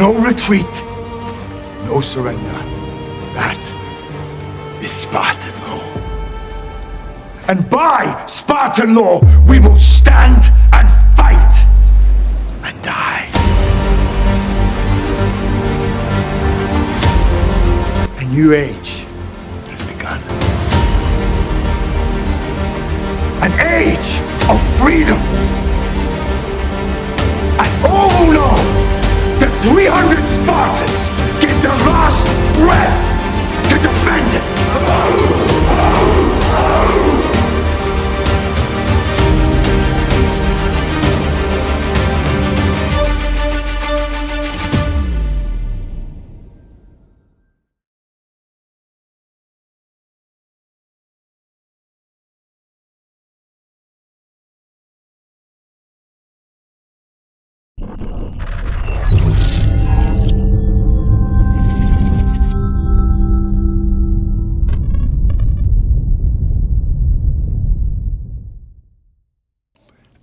no retreat, no surrender. That is Spartan law. And by Spartan law, we will stand and fight and die. A new age has begun. An age of freedom. And all who know that 300 Spartans gave their last breath to defend it.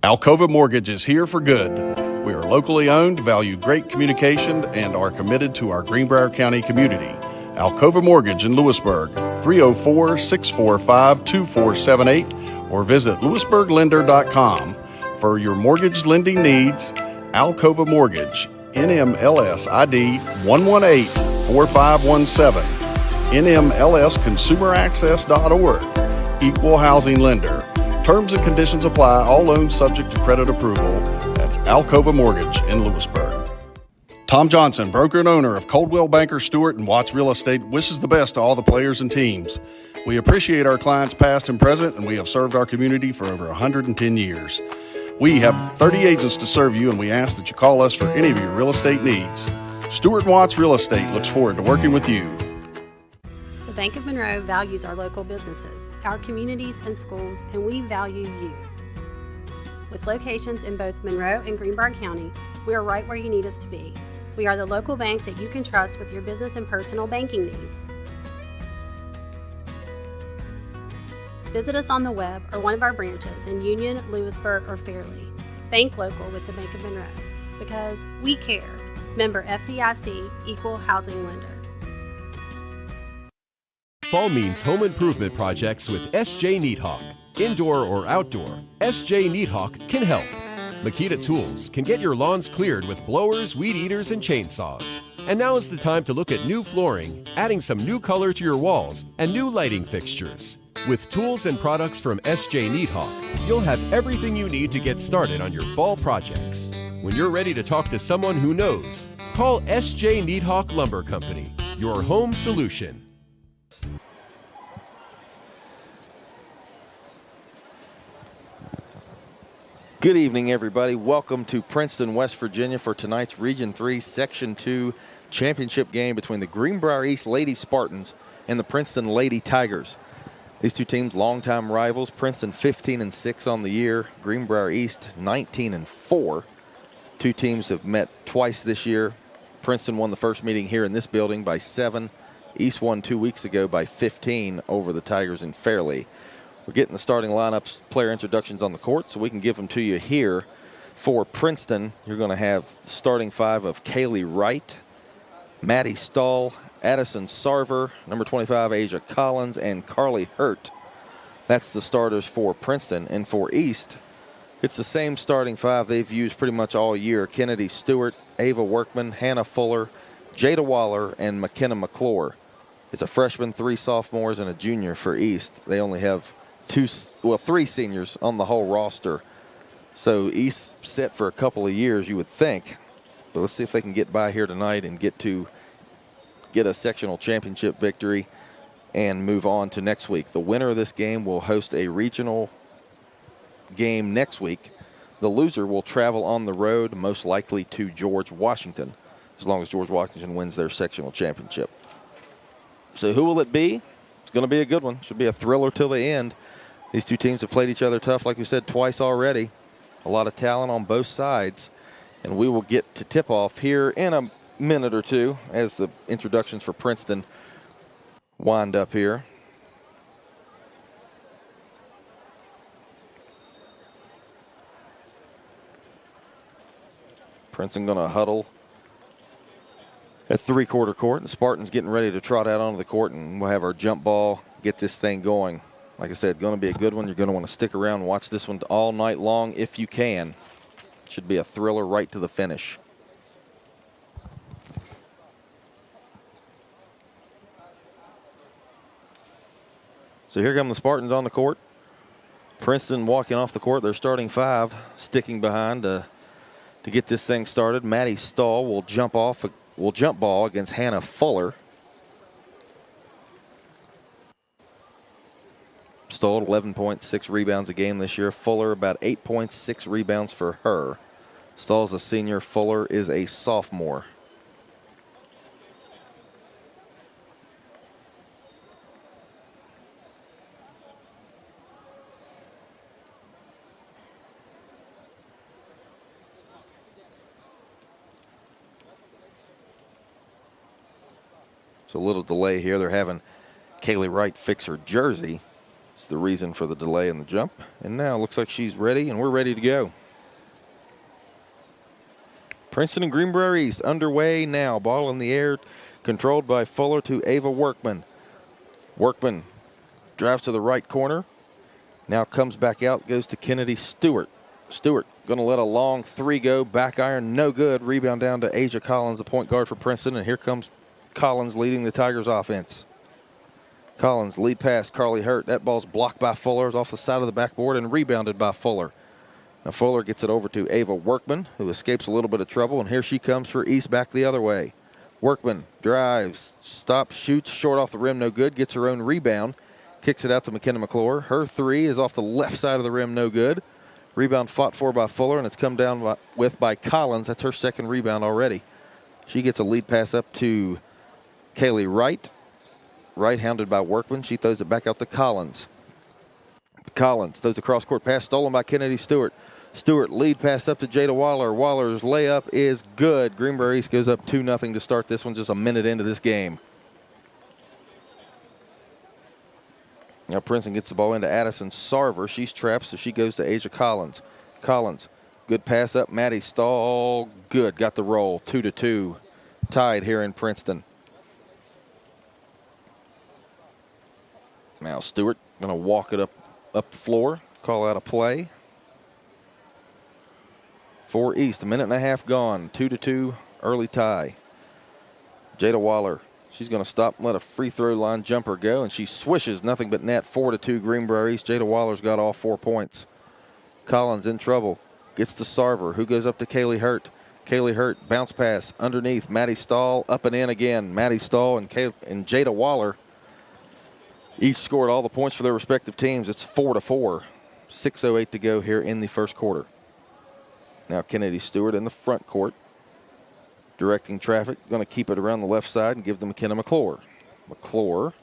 Alcova Mortgage is here for good. We are locally owned, value great communication, and are committed to our Greenbrier County community. Alcova Mortgage in Lewisburg, 304-645-2478, or visit lewisburglender.com. For your mortgage lending needs, Alcova Mortgage, NMLS ID 1184517, NMLSconsumeraccess.org, Equal Housing Lender. Terms and conditions apply. All loans subject to credit approval. That's Alcova Mortgage in Lewisburg. Tom Johnson, broker and owner of Coldwell Banker Stewart and Watts Real Estate, wishes the best to all the players and teams. We appreciate our clients past and present, and we have served our community for over 110 years. We have 30 agents to serve you, and we ask that you call us for any of your real estate needs. Stewart and Watts Real Estate looks forward to working with you. The Bank of Monroe values our local businesses, our communities and schools, and we value you. With locations in both Monroe and Greenbrier County, we are right where you need us to be. We are the local bank that you can trust with your business and personal banking needs. Visit us on the web or one of our branches in Union, Lewisburg, or Fairleigh. Bank local with the Bank of Monroe, because we care. Member FDIC, Equal Housing Lender. Fall means home improvement projects with S.J. Neathawk. Indoor or outdoor, S.J. Neathawk can help. Makita Tools can get your lawns cleared with blowers, weed eaters, and chainsaws. And now is the time to look at new flooring, adding some new color to your walls, and new lighting fixtures. With tools and products from S.J. Neathawk, you'll have everything you need to get started on your fall projects. When you're ready to talk to someone who knows, call S.J. Neathawk Lumber Company, your home solution. Good evening, everybody. Welcome to Princeton, West Virginia for tonight's Region 3 Section 2 championship game between the Greenbrier East Lady Spartans and the Princeton Lady Tigers. These two teams, longtime rivals. Princeton 15-6 on the year. Greenbrier East 19-4. Two teams have met twice this year. Princeton won the first meeting here in this building by 7. East won 2 weeks ago by 15 over the Tigers in Fairleigh. We're getting the starting lineups, player introductions on the court, so we can give them to you here. For Princeton, you're going to have the starting five of Kaylee Wright, Maddie Stahl, Addison Sarver, number 25, Asia Collins, and Carly Hurt. That's the starters for Princeton. And for East, it's the same starting five they've used pretty much all year. Kennedy Stewart, Ava Workman, Hannah Fuller, Jada Waller, and McKenna McClure. It's a freshman, 3 sophomores, and a junior for East. They only have 3 seniors on the whole roster. So East set for a couple of years, you would think. But let's see if they can get by here tonight and get a sectional championship victory and move on to next week. The winner of this game will host a regional game next week. The loser will travel on the road, most likely to George Washington, as long as George Washington wins their sectional championship. So who will it be? It's going to be a good one. Should be a thriller till the end. These two teams have played each other tough, like we said, twice already. A lot of talent on both sides. And we will get to tip-off here in a minute or two as the introductions for Princeton wind up here. Princeton going to huddle at three-quarter court. The Spartans getting ready to trot out onto the court, and we'll have our jump ball, get this thing going. Like I said, going to be a good one. You're going to want to stick around and watch this one all night long if you can. Should be a thriller right to the finish. So here come the Spartans on the court. Princeton walking off the court. They're starting five, sticking behind to get this thing started. Maddie Stahl will jump ball against Hannah Fuller. Stahl 11.6 rebounds a game this year. Fuller about 8.6 rebounds for her. Stahl's a senior. Fuller is a sophomore. So a little delay here. They're having Kaylee Wright fix her jersey. It's the reason for the delay in the jump. And now it looks like she's ready, and we're ready to go. Princeton and Greenbrier East underway now. Ball in the air, controlled by Fuller to Ava Workman. Workman drives to the right corner. Now comes back out, goes to Kennedy Stewart. Stewart going to let a long three go. Back iron, no good. Rebound down to Asia Collins, the point guard for Princeton. And here comes Collins leading the Tigers offense. Collins lead pass, Carly Hurt. That ball's blocked by Fuller. It's off the side of the backboard and rebounded by Fuller. Now Fuller gets it over to Ava Workman, who escapes a little bit of trouble. And here she comes for East back the other way. Workman drives, stops, shoots, short off the rim, no good. Gets her own rebound. Kicks it out to McKenna McClure. Her three is off the left side of the rim, no good. Rebound fought for by Fuller, and it's come down by Collins. That's her second rebound already. She gets a lead pass up to Kaylee Wright. Wright hounded by Workman. She throws it back out to Collins. Collins throws the cross-court pass, stolen by Kennedy Stewart. Stewart lead pass up to Jada Waller. Waller's layup is good. Greenbrier East goes up 2-0 to start this one just a minute into this game. Now Princeton gets the ball into Addison Sarver. She's trapped, so she goes to Asia Collins. Collins, good pass up. Maddie Stahl, good. Got the roll. 2-2. Tied here in Princeton. Now Stewart going to walk it up the floor, call out a play. For East, a minute and a half gone, 2-2, early tie. Jada Waller, she's going to stop and let a free throw line jumper go, and she swishes nothing but net. 4-2 Greenbrier East. Jada Waller's got all 4 points. Collins in trouble, gets to Sarver, who goes up to Kaylee Hurt. Kaylee Hurt, bounce pass underneath. Maddie Stahl, up and in again. Maddie Stahl and Jada Waller each scored all the points for their respective teams. It's 4-4. 6:08 to go here in the first quarter. Now Kennedy Stewart in the front court, directing traffic. Going to keep it around the left side and give to McKenna McClure. McClure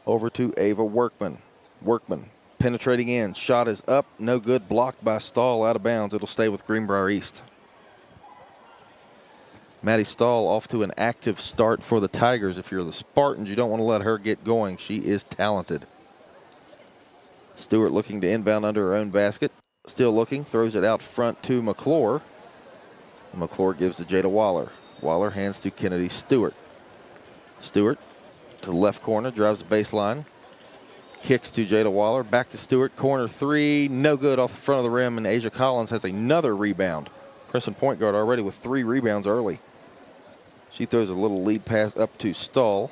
over to Ava Workman. Workman penetrating in. Shot is up. No good. Blocked by Stahl out of bounds. It'll stay with Greenbrier East. Maddie Stahl off to an active start for the Tigers. If you're the Spartans, you don't want to let her get going. She is talented. Stewart looking to inbound under her own basket. Still looking, throws it out front to McClure. McClure gives to Jada Waller. Waller hands to Kennedy Stewart. Stewart to the left corner, drives the baseline. Kicks to Jada Waller, back to Stewart. Corner three, no good off the front of the rim, and Asia Collins has another rebound. Princeton point guard already with 3 rebounds early. She throws a little lead pass up to Stahl.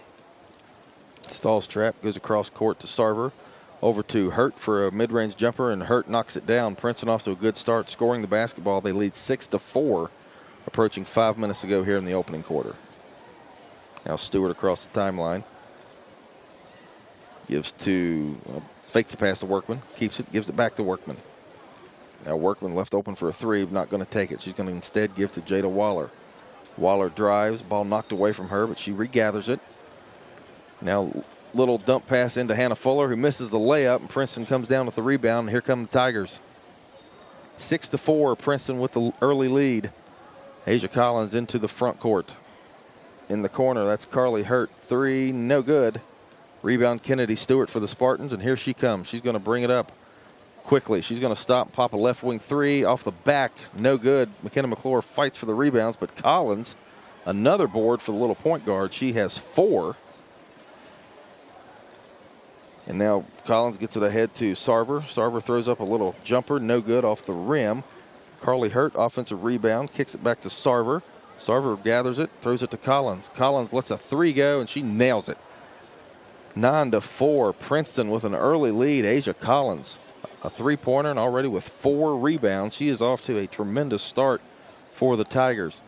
Stahl's trap goes across court to Sarver. Over to Hurt for a mid-range jumper, and Hurt knocks it down. Princeton off to a good start, scoring the basketball. They lead 6-4, approaching 5 minutes to go here in the opening quarter. Now Stewart across the timeline. Fakes the pass to Workman. Keeps it, gives it back to Workman. Now Workman left open for a three, not going to take it. She's going to instead give to Jada Waller. Waller drives, ball knocked away from her, but she regathers it. Now little dump pass into Hannah Fuller, who misses the layup, and Princeton comes down with the rebound, and here come the Tigers. 6-4, Princeton with the early lead. Asia Collins into the front court. In the corner, that's Carly Hurt. Three, no good. Rebound Kennedy Stewart for the Spartans, and here she comes. She's going to bring it up quickly. She's going to stop, pop a left wing three off the back. No good. McKenna McClure fights for the rebounds, but Collins another board for the little point guard. She has 4. And now Collins gets it ahead to Sarver. Sarver throws up a little jumper, no good, off the rim. Carly Hurt, offensive rebound, kicks it back to Sarver. Sarver gathers it, throws it to Collins. Collins lets a 3 go, and she nails it. 9-4, Princeton with an early lead. Asia Collins, a 3-pointer, and already with 4 rebounds. She is off to a tremendous start for the Tigers.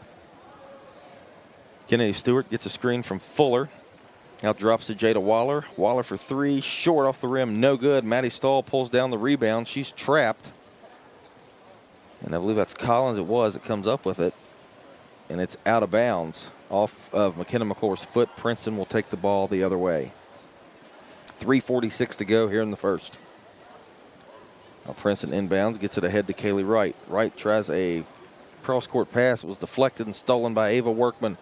Kennedy Stewart gets a screen from Fuller. Now drops to Jada Waller. Waller for 3, short off the rim, no good. Maddie Stahl pulls down the rebound. She's trapped. And I believe that's Collins that comes up with it. And it's out of bounds off of McKenna McClure's foot. Princeton will take the ball the other way. 3:46 to go here in the first. Now Princeton inbounds, gets it ahead to Kaylee Wright. Wright tries a cross-court pass. It was deflected and stolen by Ava Workman.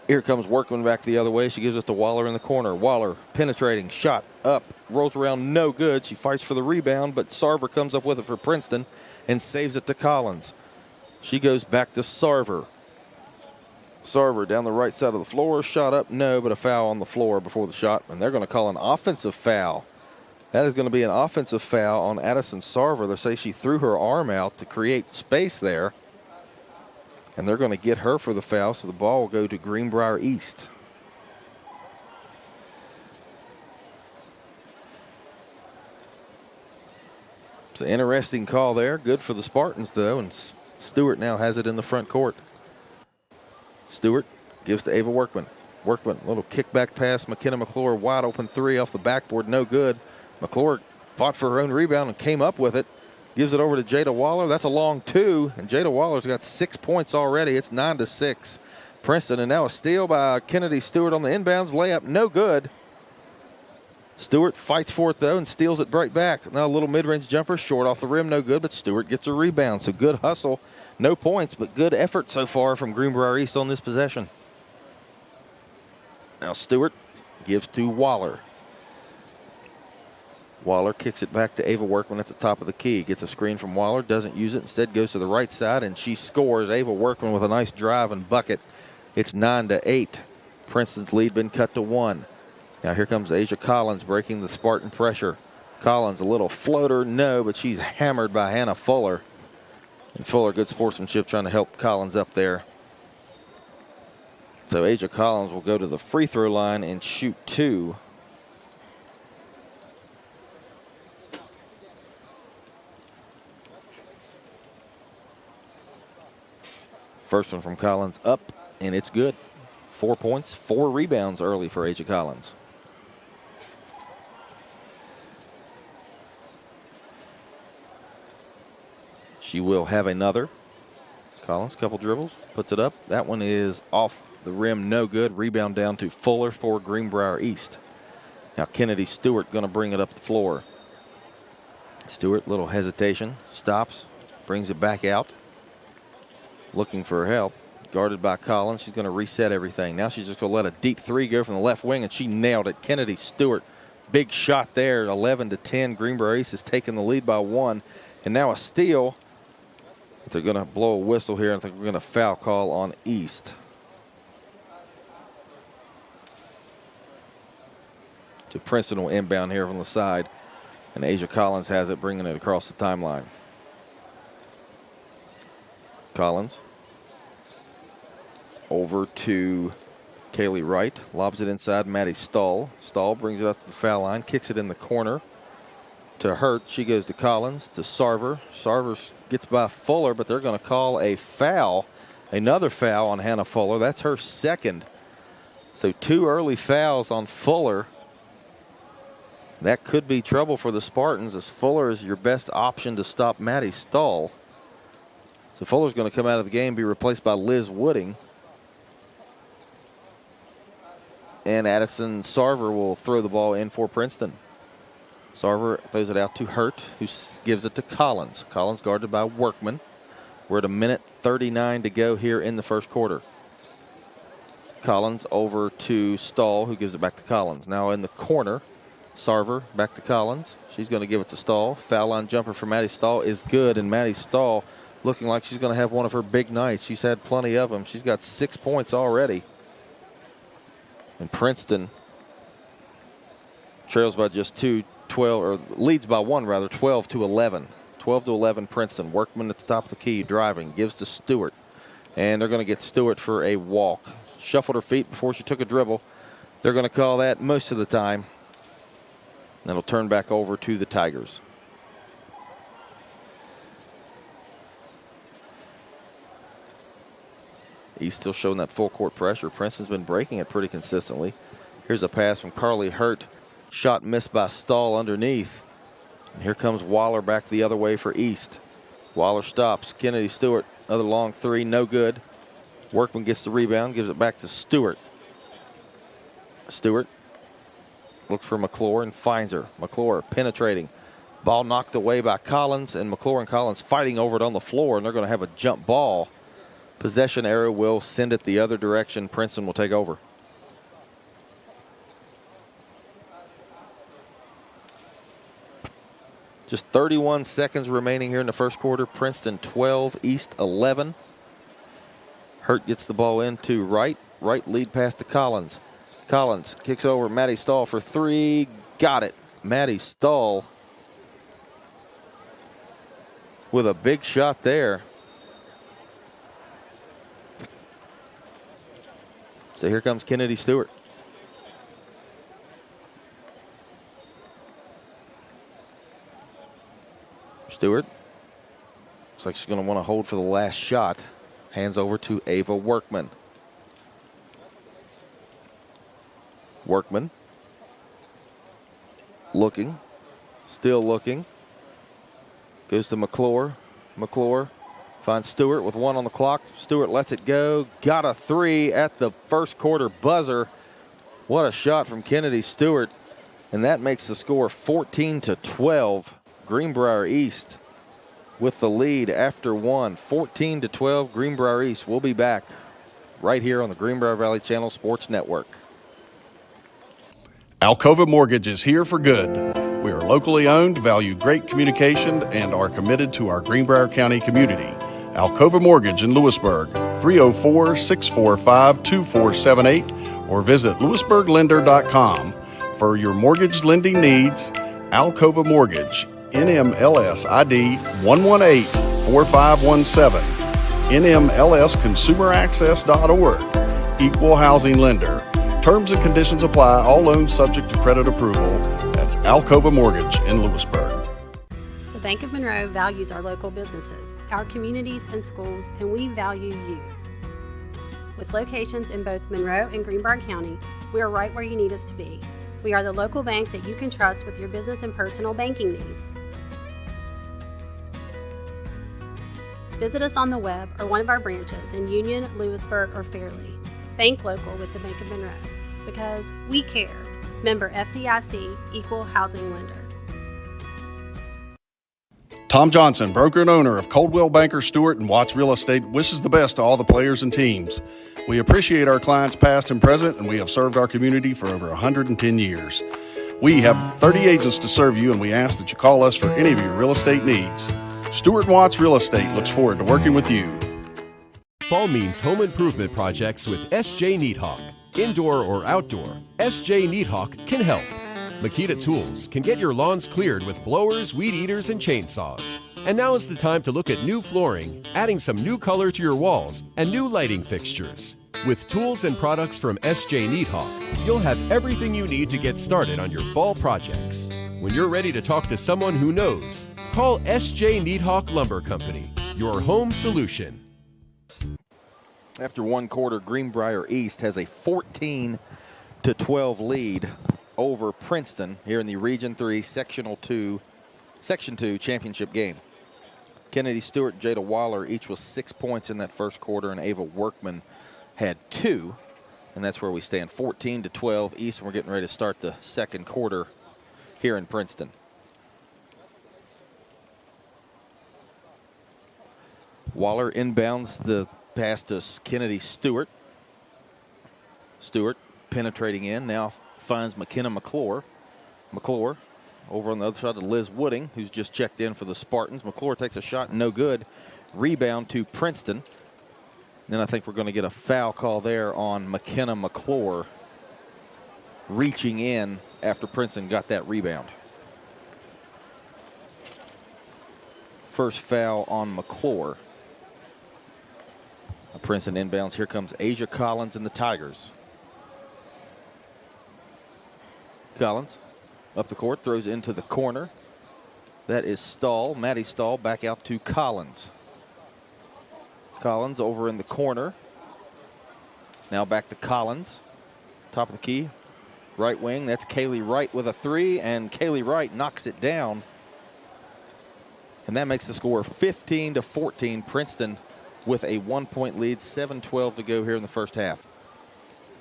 Here comes Workman back the other way. She gives it to Waller in the corner. Waller penetrating, shot up, rolls around, no good. She fights for the rebound, but Sarver comes up with it for Princeton and saves it to Collins. She goes back to Sarver. Sarver down the right side of the floor. Shot up, no, but a foul on the floor before the shot. And they're going to call an offensive foul. That is going to be an offensive foul on Addison Sarver. They say she threw her arm out to create space there. And they're going to get her for the foul, so the ball will go to Greenbrier East. It's an interesting call there. Good for the Spartans, though, and Stewart now has it in the front court. Stewart gives to Ava Workman. Workman, little kickback pass. McKenna McClure, wide open 3 off the backboard, no good. McClure fought for her own rebound and came up with it. Gives it over to Jada Waller. That's a long 2, and Jada Waller's got 6 points already. It's 9-6. Princeton, and now a steal by Kennedy Stewart on the inbounds. Layup, no good. Stewart fights for it, though, and steals it right back. Now a little mid-range jumper, short off the rim, no good, but Stewart gets a rebound. So good hustle. No points, but good effort so far from Greenbrier East on this possession. Now Stewart gives to Waller. Waller kicks it back to Ava Workman at the top of the key. Gets a screen from Waller, doesn't use it, instead goes to the right side, and she scores. Ava Workman with a nice drive and bucket. It's 9-8. Princeton's lead been cut to 1. Now here comes Asia Collins breaking the Spartan pressure. Collins, a little floater, no, but she's hammered by Hannah Fuller. And Fuller, good sportsmanship, trying to help Collins up there. So Asia Collins will go to the free throw line and shoot 2. First one from Collins up, and it's good. 4 points, 4 rebounds early for Asia Collins. She will have another. Collins, couple dribbles, puts it up. That one is off the rim, no good. Rebound down to Fuller for Greenbrier East. Now Kennedy Stewart going to bring it up the floor. Stewart, little hesitation, stops, brings it back out. Looking for help, guarded by Collins. She's going to reset everything. Now she's just going to let a deep 3 go from the left wing, and she nailed it. Kennedy Stewart, big shot there, 11-10. Greenbrier East has taken the lead by 1, and now a steal. But they're going to blow a whistle here, and I think we're going to foul call on East. To Princeton will inbound here from the side, and Asia Collins has it, bringing it across the timeline. Collins over to Kaylee Wright, lobs it inside Maddie Stahl. Stahl brings it up to the foul line, kicks it in the corner to Hurt. She goes to Collins, to Sarver. Sarver gets by Fuller, but they're going to call a foul, another foul on Hannah Fuller. That's her second. So 2 early fouls on Fuller. That could be trouble for the Spartans, as Fuller is your best option to stop Maddie Stahl. So Fuller's going to come out of the game, be replaced by Liz Wooding. And Addison Sarver will throw the ball in for Princeton. Sarver throws it out to Hurt, who gives it to Collins. Collins guarded by Workman. We're at 1:39 to go here in the first quarter. Collins over to Stahl, who gives it back to Collins. Now in the corner, Sarver back to Collins. She's going to give it to Stahl. Foul line jumper for Maddie Stahl is good, and Maddie Stahl looking like she's going to have one of her big nights. She's had plenty of them. She's got 6 points already. And Princeton trails by just 12, or leads by one rather, 12-11. 12-11 Princeton. Workman at the top of the key, driving, gives to Stewart. And they're going to get Stewart for a walk. Shuffled her feet before she took a dribble. They're going to call that most of the time. That'll turn back over to the Tigers. He's still showing that full court pressure. Princeton's been breaking it pretty consistently. Here's a pass from Carly Hurt. Shot missed by Stahl underneath. And here comes Waller back the other way for East. Waller stops. Kennedy Stewart, another long three, no good. Workman gets the rebound, gives it back to Stewart. Stewart looks for McClure and finds her. McClure penetrating. Ball knocked away by Collins, and McClure and Collins fighting over it on the floor, and they're going to have a jump ball. Possession arrow will send it the other direction. Princeton will take over. Just 31 seconds remaining here in the first quarter. Princeton 12, East 11. Hurt gets the ball into Wright. Wright lead pass to Collins. Collins kicks over Maddie Stahl for three. Got it. Maddie Stahl with a big shot there. So here comes Kennedy Stewart. Stewart looks like she's going to want to hold for the last shot. Hands over to Ava Workman. Workman looking, still looking. Goes to McClure. McClure finds Stewart with one on the clock. Stewart lets it go. Got a three at the first quarter buzzer. What a shot from Kennedy Stewart. And that makes the score 14-12. Greenbrier East with the lead after one. 14-12 Greenbrier East. We'll be back right here on the Greenbrier Valley Channel Sports Network. Alcova Mortgage is here for good. We are locally owned, value great communication, and are committed to our Greenbrier County community. Alcova Mortgage in Lewisburg, 304-645-2478, or visit lewisburglender.com. For your mortgage lending needs, Alcova Mortgage, NMLS ID 1184517, NMLSconsumeraccess.org, Equal Housing Lender. Terms and conditions apply. All loans subject to credit approval. That's Alcova Mortgage in Lewisburg. The Bank of Monroe values our local businesses, our communities and schools, and we value you. With locations in both Monroe and Greenbrier County, we are right where you need us to be. We are the local bank that you can trust with your business and personal banking needs. Visit us on the web or one of our branches in Union, Lewisburg, or Fairleigh. Bank local with the Bank of Monroe, because we care. Member FDIC, Equal Housing Lender. Tom Johnson, broker and owner of Coldwell Banker Stewart and Watts Real Estate, wishes the best to all the players and teams. We appreciate our clients past and present, and we have served our community for over 110 years. We have 30 agents to serve you, and we ask that you call us for any of your real estate needs. Stewart and Watts Real Estate looks forward to working with you. Fall means home improvement projects with S.J. Neathawk. Indoor or outdoor, S.J. Neathawk can help. Makita Tools can get your lawns cleared with blowers, weed eaters, and chainsaws. And now is the time to look at new flooring, adding some new color to your walls, and new lighting fixtures. With tools and products from S.J. Neathawk, you'll have everything you need to get started on your fall projects. When you're ready to talk to someone who knows, call S.J. Neathawk Lumber Company, your home solution. After one quarter, Greenbrier East has a 14-12 lead over Princeton here in the Region 3 Section 2 championship game. Kennedy Stewart and Jada Waller each with 6 points in that first quarter, and Ava Workman had 2. And that's where we stand, 14-12 East. And we're getting ready to start the second quarter here in Princeton. Waller inbounds the pass to Kennedy Stewart. Stewart penetrating in, now finds McKenna McClure. McClure over on the other side to Liz Wooding, who's just checked in for the Spartans. McClure takes a shot, no good. Rebound to Princeton. Then I think we're going to get a foul call there on McKenna McClure, reaching in after Princeton got that rebound. First foul on McClure. Princeton inbounds. Here comes Asia Collins and the Tigers. Collins up the court, throws into the corner. That is Stahl. Maddie Stahl back out to Collins. Collins over in the corner. Now back to Collins. Top of the key. Right wing. That's Kaylee Wright with a three, and Kaylee Wright knocks it down. And that makes the score 15-14. Princeton with a 1-point lead. 7:12 to go here in the first half.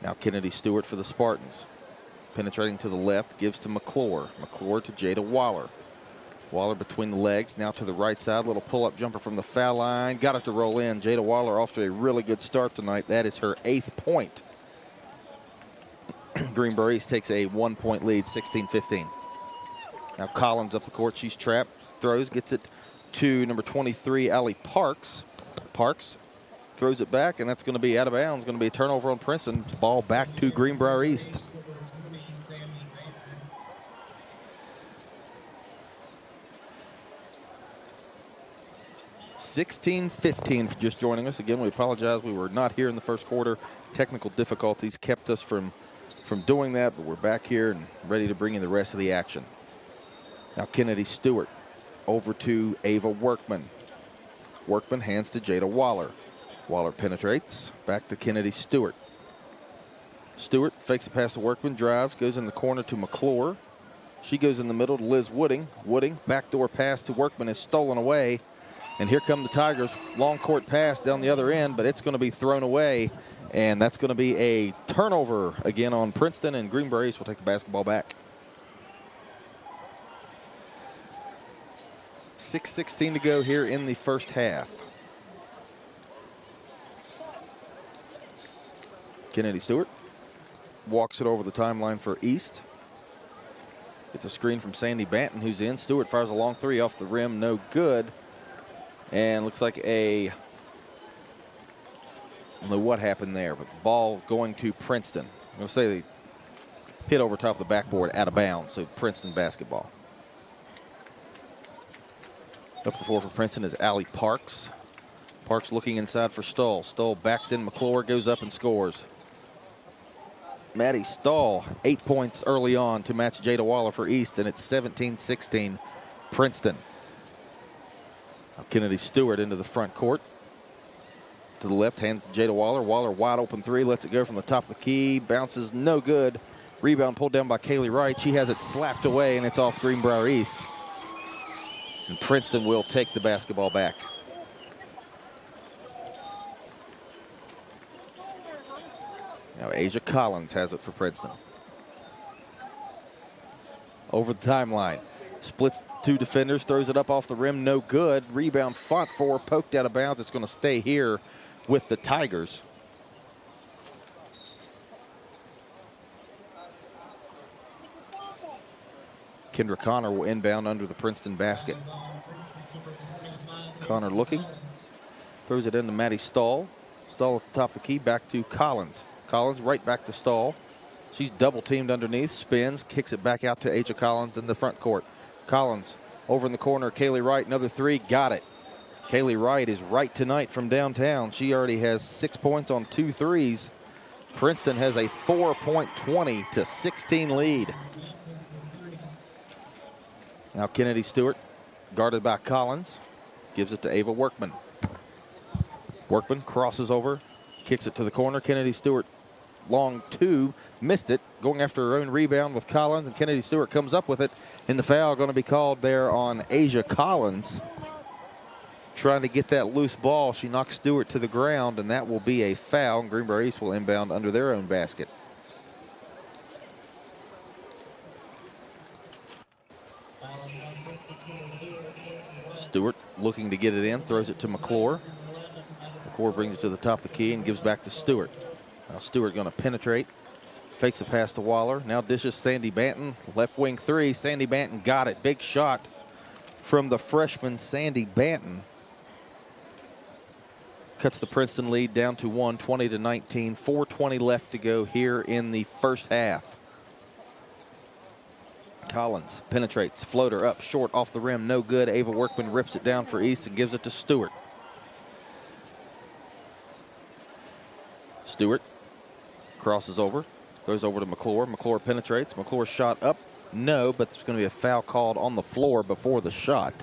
Now Kennedy Stewart for the Spartans. Penetrating to the left, gives to McClure. McClure to Jada Waller. Waller between the legs, now to the right side. Little pull-up jumper from the foul line. Got it to roll in. Jada Waller off to a really good start tonight. That is her 8th point. Greenbrier East takes a 1-point lead, 16-15. Now Collins up the court. She's trapped. Throws, gets it to number 23, Allie Parks. Parks throws it back, and that's going to be out of bounds. Going to be a turnover on Princeton. Ball back to Greenbrier East. (16-15) for just joining us. Again, we apologize. We were not here in the first quarter. Technical difficulties kept us from doing that, but we're back here and ready to bring in the rest of the action. Now Kennedy Stewart over to Ava Workman. Workman hands to Jada Waller. Waller penetrates. Back to Kennedy Stewart. Stewart fakes it past the Workman, drives, goes in the corner to McClure. She goes in the middle to Liz Wooding. Wooding, backdoor pass to Workman is stolen away. And here come the Tigers. Long court pass down the other end, but it's going to be thrown away. And that's going to be a turnover again on Princeton, and Greenbrier East will take the basketball back. 6:16 to go here in the first half. Kennedy Stewart walks it over the timeline for East. Gets a screen from Sandy Banton, who's in. Stewart fires a long three off the rim, no good. And looks like I don't know what happened there, but ball going to Princeton. I'm going to say they hit over top of the backboard out of bounds, so Princeton basketball. Up the floor for Princeton is Allie Parks. Parks looking inside for Stahl. Stahl backs in. McClure goes up and scores. Maddie Stahl, 8 points early on to match Jada Waller for East, and it's 17-16 Princeton. Now Kennedy Stewart into the front court. To the left, hands to Jada Waller. Waller wide open three, lets it go from the top of the key. Bounces, no good. Rebound pulled down by Kaylee Wright. She has it slapped away, and it's off Greenbrier East. And Princeton will take the basketball back. Now Asia Collins has it for Princeton. Over the timeline. Splits two defenders, throws it up off the rim, no good. Rebound fought for, poked out of bounds. It's going to stay here with the Tigers. Kendra Connor will inbound under the Princeton basket. Connor looking. Throws it into Maddie Stahl. Stahl at the top of the key, back to Collins. Collins right back to Stahl. She's double teamed underneath, spins, kicks it back out to Asia Collins in the front court. Collins over in the corner, Kaylee Wright, another three, got it. Kaylee Wright is right tonight from downtown. She already has 6 points on 2 threes. Princeton has a 4-point 20-16 lead. Now Kennedy Stewart, guarded by Collins, gives it to Ava Workman. Workman crosses over, kicks it to the corner. Kennedy Stewart, long two, missed it, going after her own rebound with Collins, and Kennedy Stewart comes up with it. And the foul going to be called there on Asia Collins. Trying to get that loose ball. She knocks Stewart to the ground, and that will be a foul. And Greenbrier East will inbound under their own basket. Stewart looking to get it in, throws it to McClure. McClure brings it to the top of the key and gives back to Stewart. Now Stewart going to penetrate. Fakes a pass to Waller. Now dishes Sandy Banton. Left wing three. Sandy Banton got it. Big shot from the freshman Sandy Banton. cuts the Princeton lead down to 1, 20-19. 4:20 left to go here in the first half. Collins penetrates, floater up, short off the rim, no good. Ava Workman rips it down for East and gives it to Stewart. Stewart crosses over, throws over to McClure. McClure penetrates. McClure shot up, no, but there's going to be a foul called on the floor before the shot.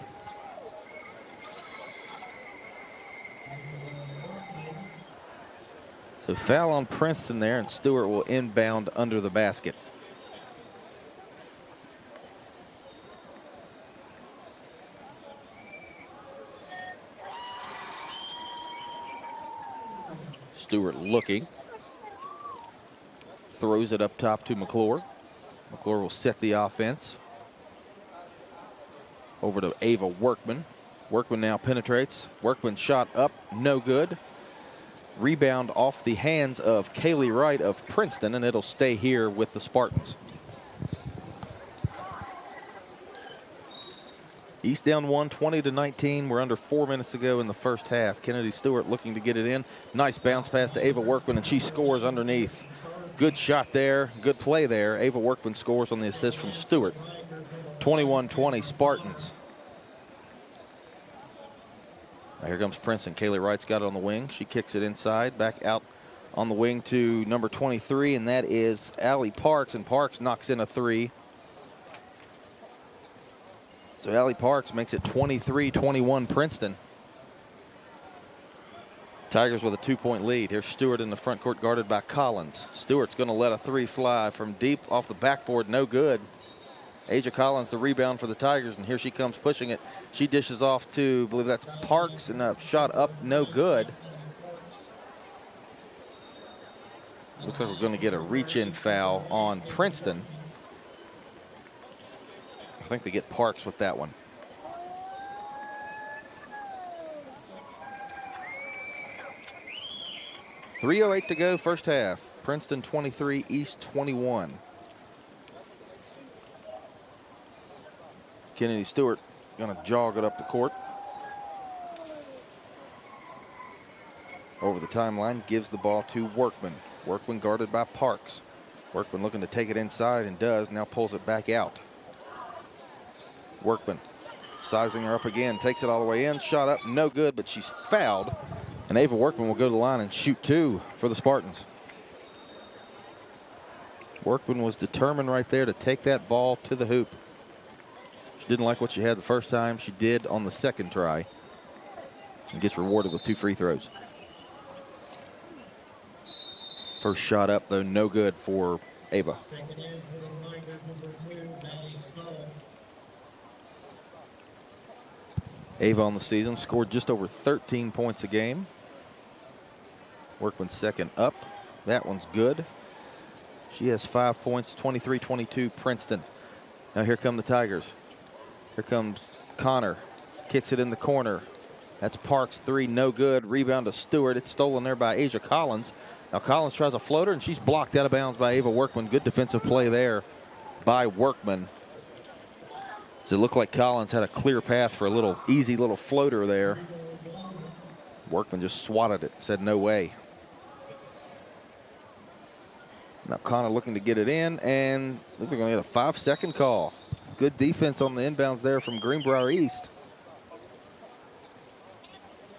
So foul on Princeton there, and Stewart will inbound under the basket. Stewart looking. Throws it up top to McClure. McClure will set the offense. Over to Ava Workman. Workman now penetrates. Workman shot up, no good. Rebound off the hands of Kaylee Wright of Princeton, and it'll stay here with the Spartans. East down 1, 20-19. We're under 4 minutes to go in the first half. Kennedy Stewart looking to get it in. Nice bounce pass to Ava Workman, and she scores underneath. Good shot there. Good play there. Ava Workman scores on the assist from Stewart. 21-20 Spartans. Now here comes Princeton. Kaylee Wright's got it on the wing. She kicks it inside. Back out on the wing to number 23, and that is Allie Parks, and Parks knocks in a three. So Allie Parks makes it 23-21 Princeton. Tigers with a 2-point lead. Here's Stewart in the front court guarded by Collins. Stewart's going to let a three fly from deep off the backboard. No good. Aja Collins the rebound for the Tigers, and here she comes pushing it. She dishes off to, I believe that's Parks, and a shot up, no good. Looks like we're going to get a reach-in foul on Princeton. I think they get Parks with that one. .308 to go, first half. Princeton 23, East 21. Kennedy Stewart going to jog it up the court. Over the timeline, gives the ball to Workman. Workman guarded by Parks. Workman looking to take it inside and does, now pulls it back out. Workman sizing her up again, takes it all the way in, shot up, no good, but she's fouled. And Ava Workman will go to the line and shoot two for the Spartans. Workman was determined right there to take that ball to the hoop. She didn't like what she had the first time. She did on the second try. And gets rewarded with 2 free throws. First shot up, though, no good for Ava. Ava on the season scored just over 13 points a game. Workman second up. That one's good. She has 5 points, 23-22 Princeton. Now here come the Tigers. Here comes Connor. Kicks it in the corner. That's Parks, three, no good. Rebound to Stewart. It's stolen there by Aja Collins. Now Collins tries a floater, and she's blocked out of bounds by Ava Workman. Good defensive play there by Workman. So it looked like Collins had a clear path for a little easy little floater there. Workman just swatted it, said no way. Now Connor looking to get it in, and looks like they're going to get a 5-second call. Good defense on the inbounds there from Greenbrier East.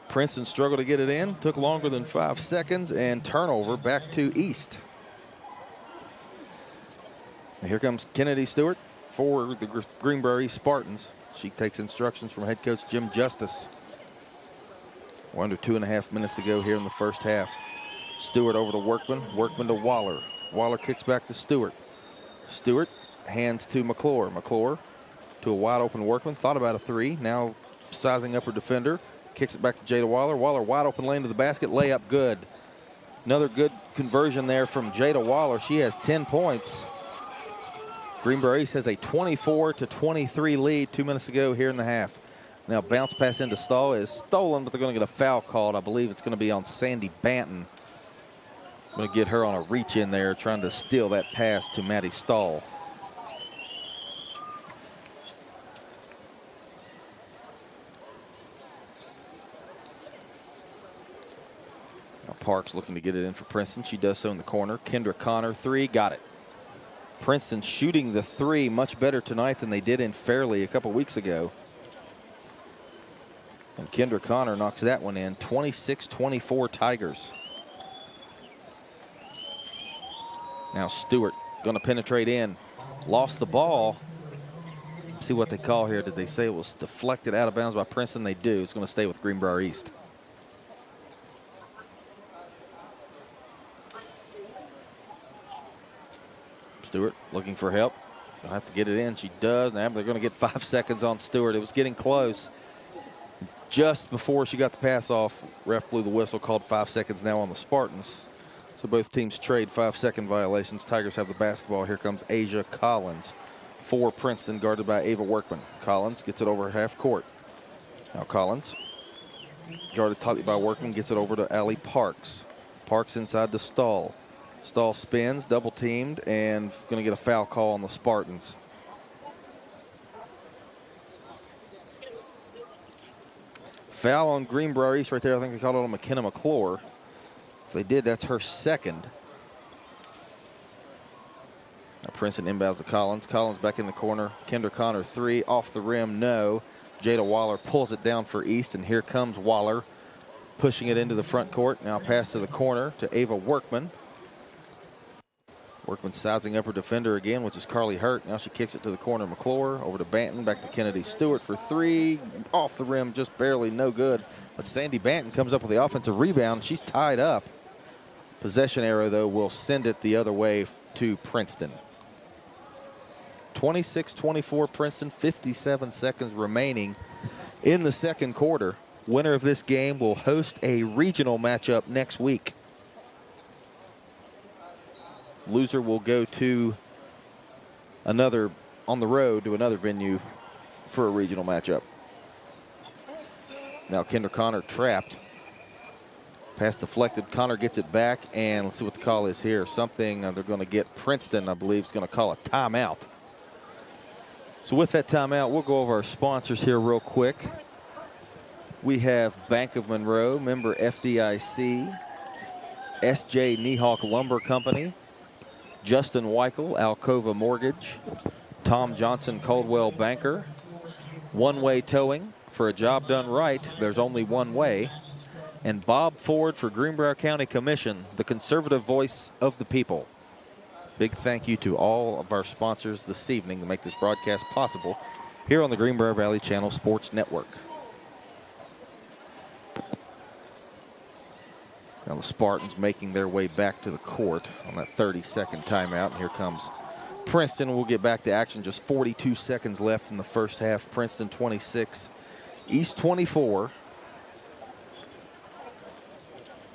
Princeton struggled to get it in, took longer than 5 seconds, and turnover back to East. And here comes Kennedy Stewart for the Greenbrier East Spartans. She takes instructions from head coach Jim Justice. We're under 2.5 minutes to go here in the first half. Stewart over to Workman, Workman to Waller. Waller kicks back to Stewart. Stewart hands to McClure. McClure to a wide open Workman. Thought about a three. Now sizing up her defender. Kicks it back to Jada Waller. Waller wide open lane to the basket. Layup good. Another good conversion there from Jada Waller. She has 10 points. Greenbrier East has a 24-23 lead. 2 minutes to go here in the half. Now bounce pass into Stahl is stolen, but they're going to get a foul called. I believe it's going to be on Sandy Banton. Going to get her on a reach in there, trying to steal that pass to Maddie Stahl. Parks looking to get it in for Princeton. She does so in the corner. Kendra Connor, 3, got it. Princeton shooting the 3 much better tonight than they did in Fairleigh a couple weeks ago. And Kendra Connor knocks that one in. 26-24 Tigers. Now Stewart going to penetrate in. Lost the ball. See what they call here. Did they say it was deflected out of bounds by Princeton? They do. It's going to stay with Greenbrier East. Stewart looking for help. They'll have to get it in. She does. Now they're going to get 5 seconds on Stewart. It was getting close. Just before she got the pass off, ref blew the whistle, called 5 seconds now on the Spartans. So both teams trade 5-second violations. Tigers have the basketball. Here comes Asia Collins for Princeton, guarded by Ava Workman. Collins gets it over half court. Now Collins, guarded tightly by Workman, gets it over to Allie Parks. Parks inside to Stahl. Stahl spins, double teamed, and going to get a foul call on the Spartans. Foul on Greenbrier East right there. I think they called it on McKenna McClure. If they did, that's her second. Now Princeton inbounds to Collins. Collins back in the corner. Kendra Connor, 3, off the rim, no. Jada Waller pulls it down for East, and here comes Waller pushing it into the front court. Now pass to the corner to Ava Workman. Workman sizing up her defender again, which is Carly Hurt. Now she kicks it to the corner. McClure over to Banton, back to Kennedy Stewart for 3. Off the rim, just barely, no good. But Sandy Banton comes up with the offensive rebound. She's tied up. Possession arrow, though, will send it the other way to Princeton. 26-24 Princeton, 57 seconds remaining in the second quarter. Winner of this game will host a regional matchup next week. Loser will go to another, on the road to another venue for a regional matchup. Now Kendra Connor trapped. Pass deflected. Connor gets it back, and let's see what the call is here. Something they're going to get. Princeton, I believe, is going to call a timeout. So with that timeout, we'll go over our sponsors here real quick. We have Bank of Monroe, member FDIC, S.J. Niehawk Lumber Company, Justin Weichel, Alcova Mortgage, Tom Johnson, Coldwell Banker, One Way Towing. For a job done right, there's only one way. And Bob Ford for Greenbrier County Commission, the conservative voice of the people. Big thank you to all of our sponsors this evening to make this broadcast possible here on the Greenbrier Valley Channel Sports Network. Now the Spartans making their way back to the court on that 30-second timeout. And here comes Princeton. We'll get back to action. Just 42 seconds left in the first half. Princeton 26, East 24.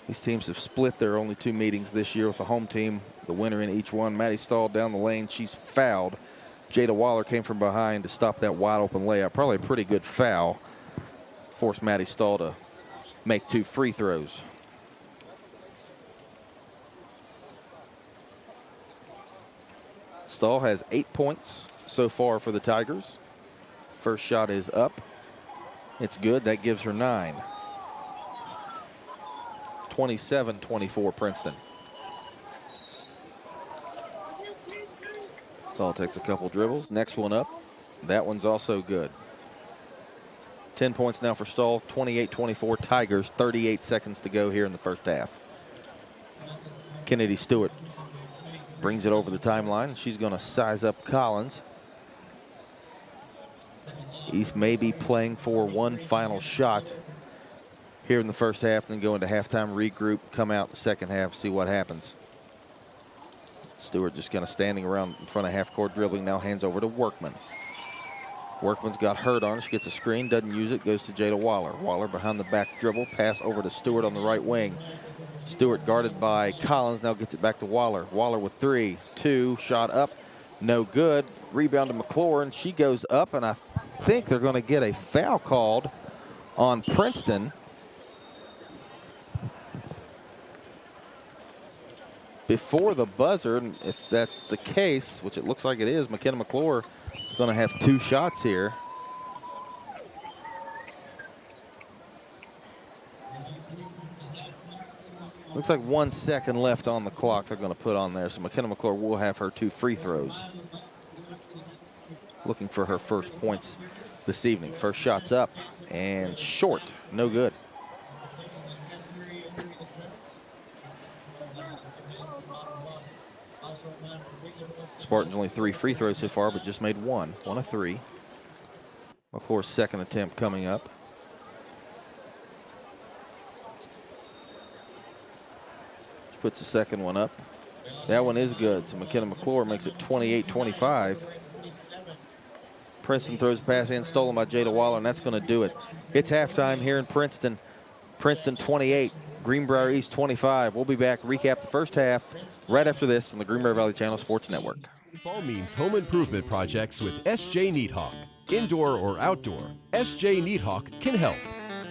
These teams have split their only 2 meetings this year with the home team, the winner in each one. Maddie Stahl down the lane. She's fouled. Jada Waller came from behind to stop that wide open layup. Probably a pretty good foul. Forced Maddie Stahl to make 2 free throws. Stahl has 8 points so far for the Tigers. First shot is up. It's good. That gives her 9. 27-24 Princeton. Stahl takes a couple dribbles. Next one up. That one's also good. 10 points now for Stahl. 28-24 Tigers. 38 seconds to go here in the first half. Kennedy Stewart brings it over the timeline. She's going to size up Collins. East may be playing for one final shot here in the first half, then go into halftime, regroup, come out the second half, see what happens. Stewart just kind of standing around in front of half court dribbling, now hands over to Workman. Workman's got Hurt on. She gets a screen, doesn't use it, goes to Jada Waller. Waller behind the back dribble, pass over to Stewart on the right wing. Stewart guarded by Collins, now gets it back to Waller. Waller with 3, 2, shot up, no good. Rebound to McClure, and she goes up, and I think they're going to get a foul called on Princeton. Before the buzzer, and if that's the case, which it looks like it is, McKenna McClure is going to have 2 shots here. Looks like 1 second left on the clock they're going to put on there. So McKenna McClure will have her 2 free throws. Looking for her first points this evening. First shot's up and short. No good. Spartans only 3 free throws so far, but just made 1. 1 of 3. McClure's second attempt coming up. She puts the second one up. That one is good. So McKenna McClure makes it 28-25. Princeton throws a pass in, stolen by Jada Waller, and that's going to do it. It's halftime here in Princeton. Princeton 28, Greenbrier East 25. We'll be back, recap the first half right after this on the Greenbrier Valley Channel Sports Network. Fall means home improvement projects with SJ Neathawk. Indoor or outdoor, SJ Neathawk can help.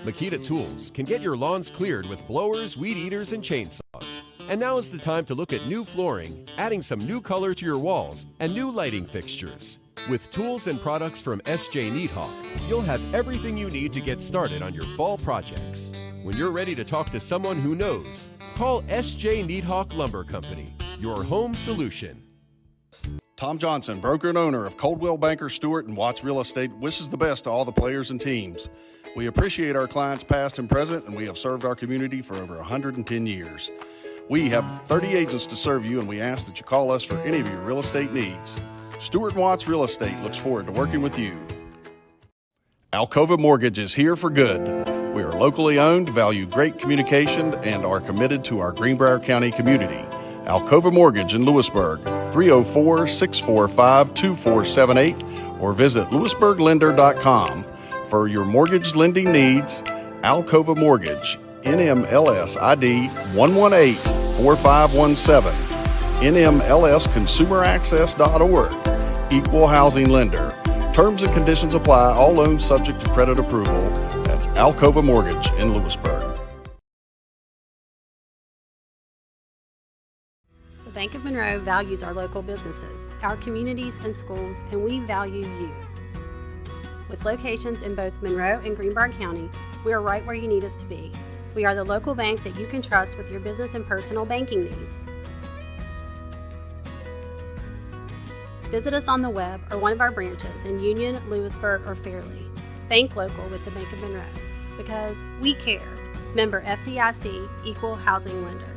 Makita Tools can get your lawns cleared with blowers, weed eaters, and chainsaws. And now is the time to look at new flooring, adding some new color to your walls, and new lighting fixtures. With tools and products from SJ Neathawk, you'll have everything you need to get started on your fall projects. When you're ready to talk to someone who knows, call SJ Neathawk Lumber Company, your home solution. Tom Johnson, broker and owner of Coldwell Banker Stewart and Watts Real Estate, wishes the best to all the players and teams. We appreciate our clients past and present, and we have served our community for over 110 years. We have 30 agents to serve you, and we ask that you call us for any of your real estate needs. Stewart and Watts Real Estate looks forward to working with you. Alcova Mortgage is here for good. We are locally owned, value great communication, and are committed to our Greenbrier County community. Alcova Mortgage in Lewisburg, 304-645-2478, or visit lewisburglender.com. For your mortgage lending needs, Alcova Mortgage, NMLS ID 1184517, NMLSconsumeraccess.org, Equal Housing Lender. Terms and conditions apply. All loans subject to credit approval. That's Alcova Mortgage in Lewisburg. The Bank of Monroe values our local businesses, our communities and schools, and we value you. With locations in both Monroe and Greenbrier County, we are right where you need us to be. We are the local bank that you can trust with your business and personal banking needs. Visit us on the web or one of our branches in Union, Lewisburg, or Fairleigh. Bank local with the Bank of Monroe, because we care. Member FDIC, Equal Housing Lender.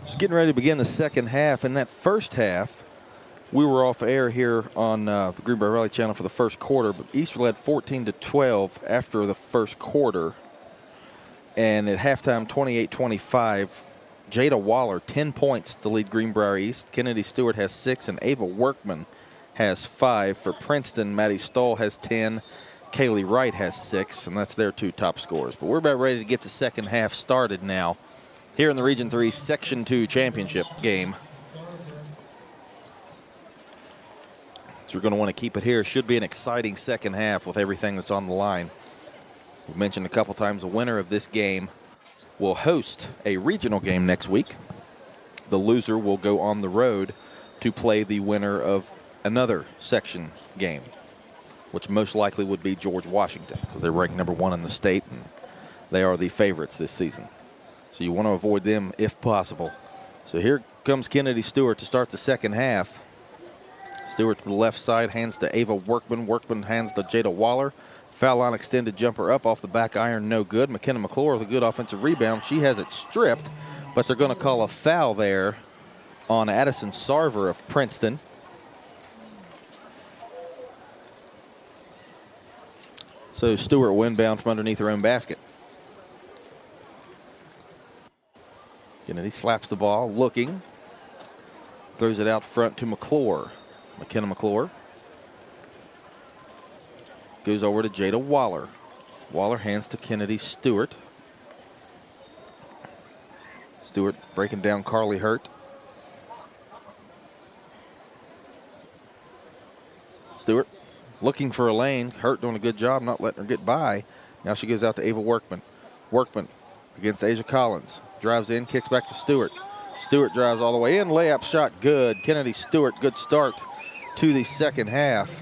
Just getting ready to begin the second half. In that first half, we were off air here on the Greenbrier Valley channel for the first quarter, but East led 14-12 after the first quarter. And at halftime, 28-25, Jada Waller, 10 points to lead Greenbrier East. Kennedy Stewart has 6, and Ava Workman has 5. For Princeton, Maddie Stahl has 10. Kaylee Wright has 6, and that's their 2 top scorers. But we're about ready to get the second half started now here in the Region 3 Section 2 championship game. So we're going to want to keep it here. Should be an exciting second half with everything that's on the line. We've mentioned a couple times the winner of this game will host a regional game next week. The loser will go on the road to play the winner of another section game, which most likely would be George Washington because they're ranked number 1 in the state and they are the favorites this season. So you want to avoid them if possible. So here comes Kennedy Stewart to start the second half. Stewart to the left side, hands to Ava Workman. Workman hands to Jada Waller. Foul line extended jumper up off the back iron, no good. McKenna McClure with a good offensive rebound. She has it stripped, but they're going to call a foul there on Addison Sarver of Princeton. So Stewart will inbound from underneath her own basket. Kennedy slaps the ball, looking. Throws it out front to McClure. McKenna McClure. Goes over to Jada Waller. Waller hands to Kennedy Stewart. Stewart breaking down Carly Hurt. Stewart looking for a lane. Hurt doing a good job not letting her get by. Now she goes out to Ava Workman. Workman against Asia Collins. Drives in, kicks back to Stewart. Stewart drives all the way in. Layup shot good. Kennedy Stewart, good start to the second half.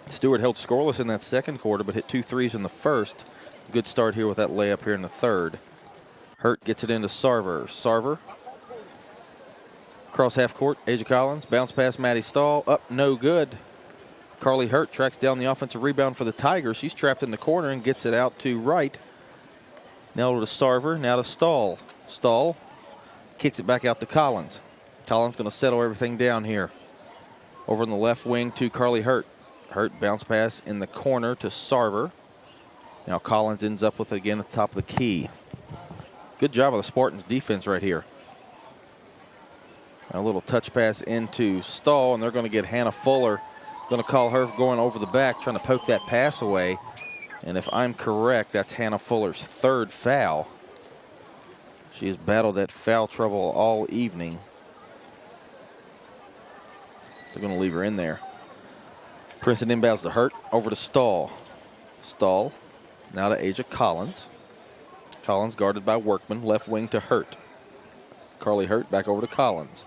Stewart held scoreless in that second quarter, but hit 2 threes in the first. Good start here with that layup here in the third. Hurt gets it into Sarver. Sarver across half court. Asia Collins bounce past Maddie Stahl. Up, no good. Carly Hurt tracks down the offensive rebound for the Tigers. She's trapped in the corner and gets it out to Wright. Now to Sarver. Now to Stahl. Stahl kicks it back out to Collins. Collins going to settle everything down here. Over in the left wing to Carly Hurt. Hurt bounce pass in the corner to Sarver. Now Collins ends up with it again at the top of the key. Good job of the Spartans defense right here. A little touch pass into Stahl, and they're going to get Hannah Fuller. Going to call her going over the back, trying to poke that pass away. And if I'm correct, that's Hannah Fuller's 3rd foul. She has battled that foul trouble all evening. They're going to leave her in there. Princeton inbounds to Hurt, over to Stahl. Stahl, now to Asia Collins. Collins guarded by Workman, left wing to Hurt. Carly Hurt back over to Collins.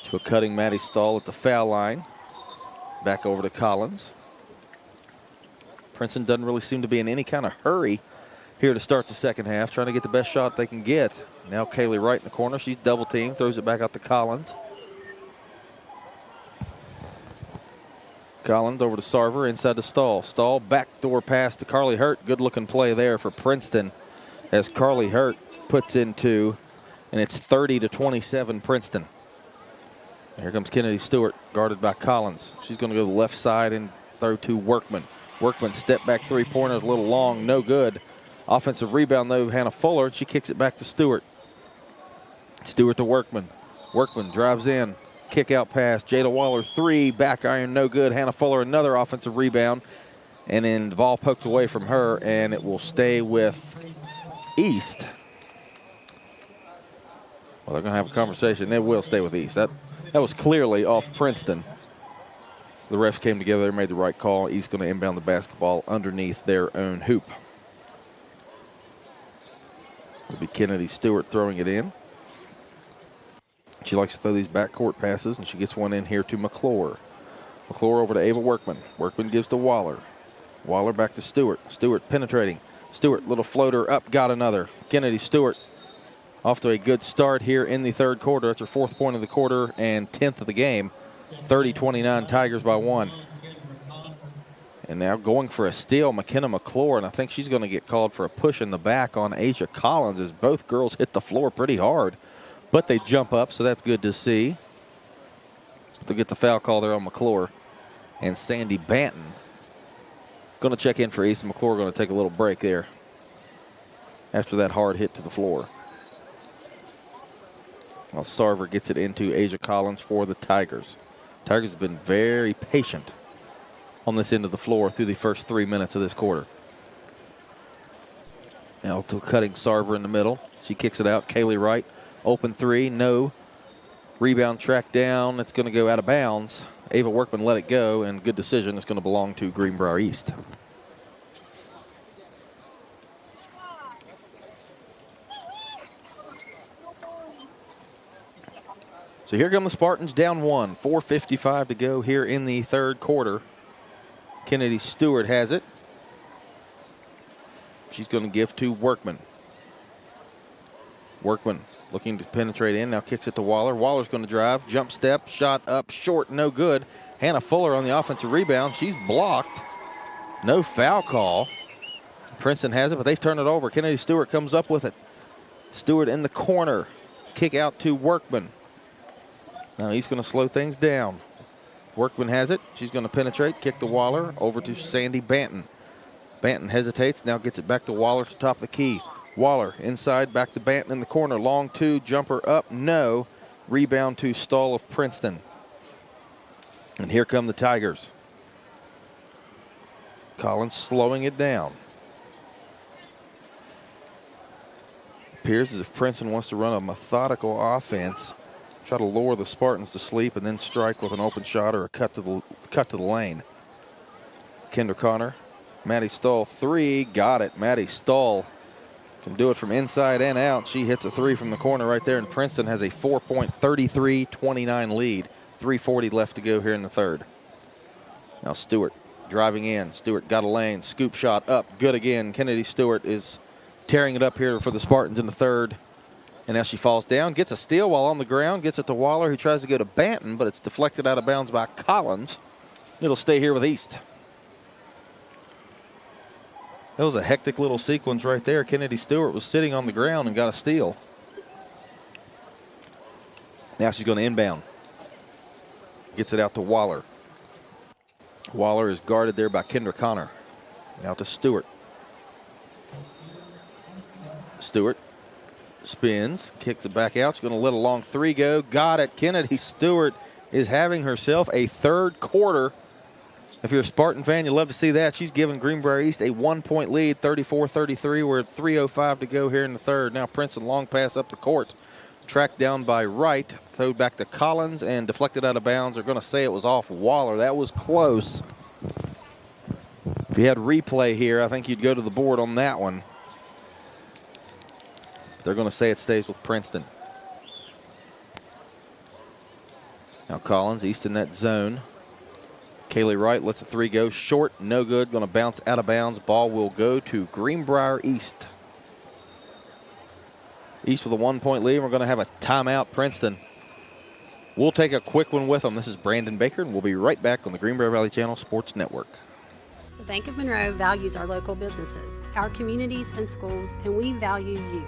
To a cutting Maddie Stahl at the foul line. Back over to Collins. Princeton doesn't really seem to be in any kind of hurry here to start the second half, trying to get the best shot they can get. Now Kaylee Wright in the corner. She's double teamed, throws it back out to Collins. Collins over to Sarver, inside to Stahl. Stahl, backdoor pass to Carly Hurt. Good looking play there for Princeton as Carly Hurt puts in 2, and it's 30-27 Princeton. Here comes Kennedy Stewart, guarded by Collins. She's going to go to the left side and throw to Workman. Workman step back 3-pointers, a little long, no good. Offensive rebound though, Hannah Fuller. She kicks it back to Stewart. Stewart to Workman. Workman drives in. Kick out pass. Jada Waller 3. Back iron, no good. Hannah Fuller, another offensive rebound. And then the ball poked away from her, and it will stay with East. Well, they're going to have a conversation. It will stay with East. That was clearly off Princeton. The refs came together. They made the right call. East going to inbound the basketball underneath their own hoop. It'll be Kennedy Stewart throwing it in. She likes to throw these backcourt passes, and she gets one in here to McClure. McClure over to Ava Workman. Workman gives to Waller. Waller back to Stewart. Stewart penetrating. Stewart, little floater up, got another. Kennedy Stewart off to a good start here in the third quarter. That's her 4th point of the quarter and 10th of the game. 30-29 Tigers by 1. And now going for a steal, McKenna McClure, and I think she's going to get called for a push in the back on Asia Collins as both girls hit the floor pretty hard. But they jump up, so that's good to see. They'll get the foul call there on McClure. And Sandy Banton going to check in for East. McClure going to take a little break there after that hard hit to the floor. Well, Sarver gets it into Asia Collins for the Tigers. Tigers have been very patient on this end of the floor through the first 3 minutes of this quarter. Now to cutting Sarver in the middle. She kicks it out. Kaylee Wright, open three, no. Rebound tracked down. It's going to go out of bounds. Ava Workman let it go, and good decision. It's going to belong to Greenbrier East. So here come the Spartans down one. 4:55 to go here in the third quarter. Kennedy Stewart has it. She's going to give to Workman. Workman looking to penetrate in. Now kicks it to Waller. Waller's going to drive. Jump step. Shot up short. No good. Hannah Fuller on the offensive rebound. She's blocked. No foul call. Princeton has it, but they turn it over. Kennedy Stewart comes up with it. Stewart in the corner. Kick out to Workman. Now he's going to slow things down. Workman has it. She's going to penetrate. Kick to Waller. Over to Sandy Banton. Banton hesitates. Now gets it back to Waller to top of the key. Waller inside. Back to Banton in the corner. Long two. Jumper up. No. Rebound to Stahl of Princeton. And here come the Tigers. Collins slowing it down. Appears as if Princeton wants to run a methodical offense. Try to lure the Spartans to sleep and then strike with an open shot or a cut to the lane. Kendra Connor, Maddie Stahl, three, got it. Maddie Stahl can do it from inside and out. She hits a three from the corner right there, and Princeton has a 4-point 33-29 lead. 3:40 left to go here in the third. Now Stewart driving in. Stewart got a lane, scoop shot up, good again. Kennedy Stewart is tearing it up here for the Spartans in the third. And now she falls down, gets a steal while on the ground, gets it to Waller, who tries to go to Banton, but it's deflected out of bounds by Collins. It'll stay here with East. That was a hectic little sequence right there. Kennedy Stewart was sitting on the ground and got a steal. Now she's going to inbound. Gets it out to Waller. Waller is guarded there by Kendra Connor. Now to Stewart. Stewart spins, kicks it back out. She's going to let a long three go. Got it. Kennedy Stewart is having herself a third quarter. If you're a Spartan fan, you'll love to see that. She's giving Greenbrier East a 1-point lead, 34-33. We're at 3:05 to go here in the third. Now Princeton long pass up the court. Tracked down by Wright. Thrown back to Collins and deflected out of bounds. They're going to say it was off Waller. That was close. If you had replay here, I think you'd go to the board on that one. They're going to say it stays with Princeton. Now Collins, East in that zone. Kaylee Wright lets the three go short, no good. Going to bounce out of bounds. Ball will go to Greenbrier East. East with a 1-point lead. We're going to have a timeout, Princeton. We'll take a quick one with them. This is Brandon Baker, and we'll be right back on the Greenbrier Valley Channel Sports Network. The Bank of Monroe values our local businesses, our communities and schools, and we value you.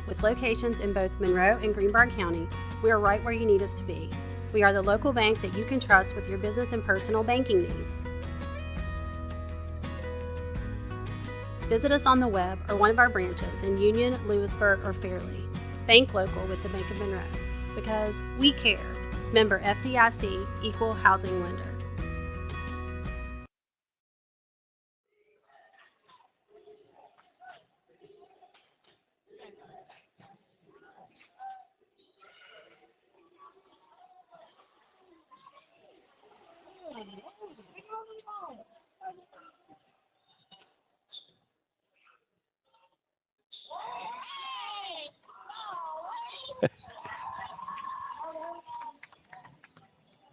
With locations in both Monroe and Greenbrier County, we are right where you need us to be. We are the local bank that you can trust with your business and personal banking needs. Visit us on the web or one of our branches in Union, Lewisburg, or Fairleigh. Bank local with the Bank of Monroe, because we care. Member FDIC, Equal Housing Lender.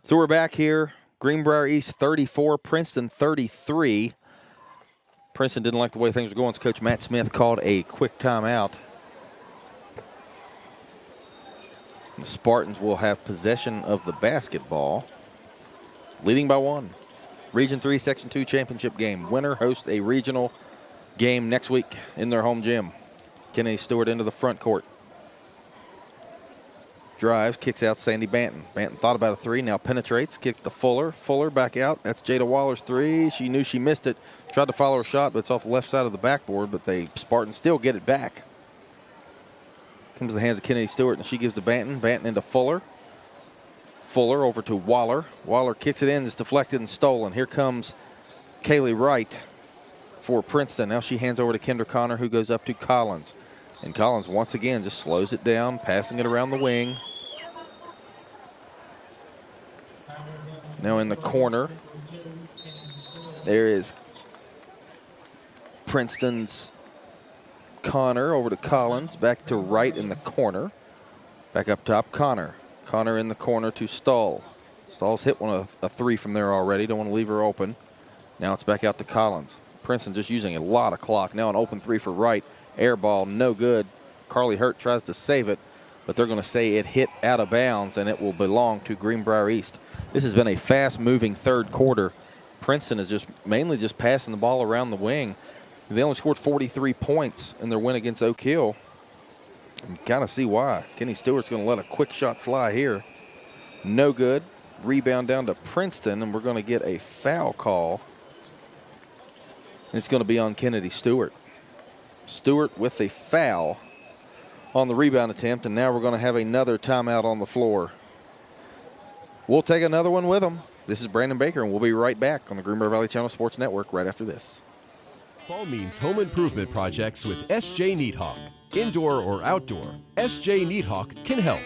So we're back here. Greenbrier East 34, Princeton 33. Princeton didn't like the way things were going, so Coach Matt Smith called a quick timeout. The Spartans will have possession of the basketball, leading by one. Region 3, Section 2 championship game. Winner hosts a regional game next week in their home gym. Kennedy Stewart into the front court. Drives, kicks out Sandy Banton. Banton thought about a three, now penetrates, kicks to Fuller. Fuller back out. That's Jada Waller's three. She knew she missed it. Tried to follow her shot, but it's off the left side of the backboard, but the Spartans still get it back. Comes to the hands of Kennedy Stewart, and she gives to Banton. Banton into Fuller. Fuller over to Waller. Waller kicks it in. It's deflected and stolen. Here comes Kaylee Wright for Princeton. Now she hands over to Kendra Connor, who goes up to Collins. And Collins once again just slows it down, passing it around the wing. Now in the corner, there is Princeton's Connor over to Collins. Back to Wright in the corner. Back up top, Connor. Connor in the corner to Stahl. Stahl's hit a three from there already. Don't want to leave her open. Now it's back out to Collins. Princeton just using a lot of clock. Now an open three for Wright. Air ball, no good. Carly Hurt tries to save it, but they're going to say it hit out of bounds, and it will belong to Greenbrier East. This has been a fast-moving third quarter. Princeton is just mainly just passing the ball around the wing. They only scored 43 points in their win against Oak Hill. You kind of see why. Kenny Stewart's going to let a quick shot fly here. No good. Rebound down to Princeton, and we're going to get a foul call. And it's going to be on Kennedy Stewart. Stewart with a foul on the rebound attempt, and now we're going to have another timeout on the floor. We'll take another one with them. This is Brandon Baker, and we'll be right back on the Greenbrier Valley Channel Sports Network right after this. Fall means home improvement projects with SJ Neathawk. Indoor or outdoor, SJ Neathawk can help.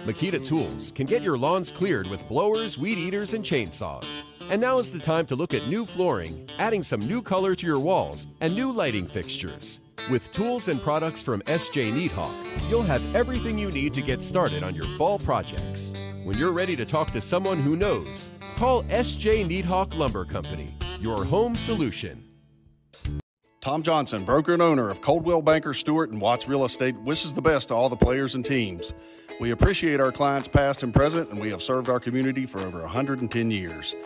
Makita Tools can get your lawns cleared with blowers, weed eaters, and chainsaws. And now is the time to look at new flooring, adding some new color to your walls, and new lighting fixtures. With tools and products from SJ Neathawk, you'll have everything you need to get started on your fall projects. When you're ready to talk to someone who knows, call SJ Neathawk Lumber Company, your home solution. Tom Johnson, broker and owner of Coldwell Banker Stewart and Watts Real Estate, wishes the best to all the players and teams. We appreciate our clients past and present, and we have served our community for over 110 years.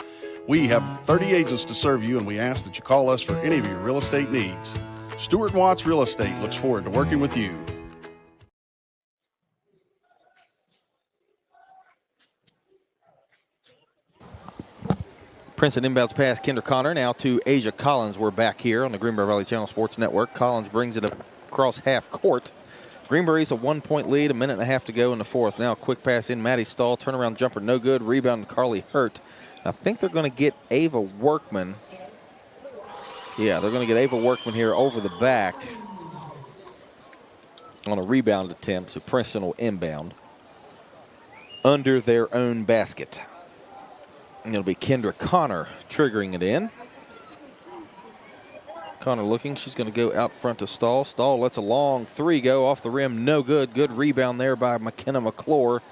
We have 30 agents to serve you, and we ask that you call us for any of your real estate needs. Stewart and Watts Real Estate looks forward to working with you. Princeton inbounds pass Kendra Connor now to Asia Collins. We're back here on the Greenbrier Valley Channel Sports Network. Collins brings it across half court. Greenbrier East a 1-point lead, a minute and a half to go in the fourth. Now a quick pass in, Maddie Stahl, turnaround jumper, no good. Rebound, Carly Hurt. I think they're going to get Ava Workman. Yeah, they're going to get Ava Workman here over the back on a rebound attempt, so Princeton will inbound under their own basket. And it'll be Kendra Connor triggering it in. Connor looking. She's going to go out front to Stahl. Stahl lets a long three go off the rim. No good. Good rebound there by McKenna McClure.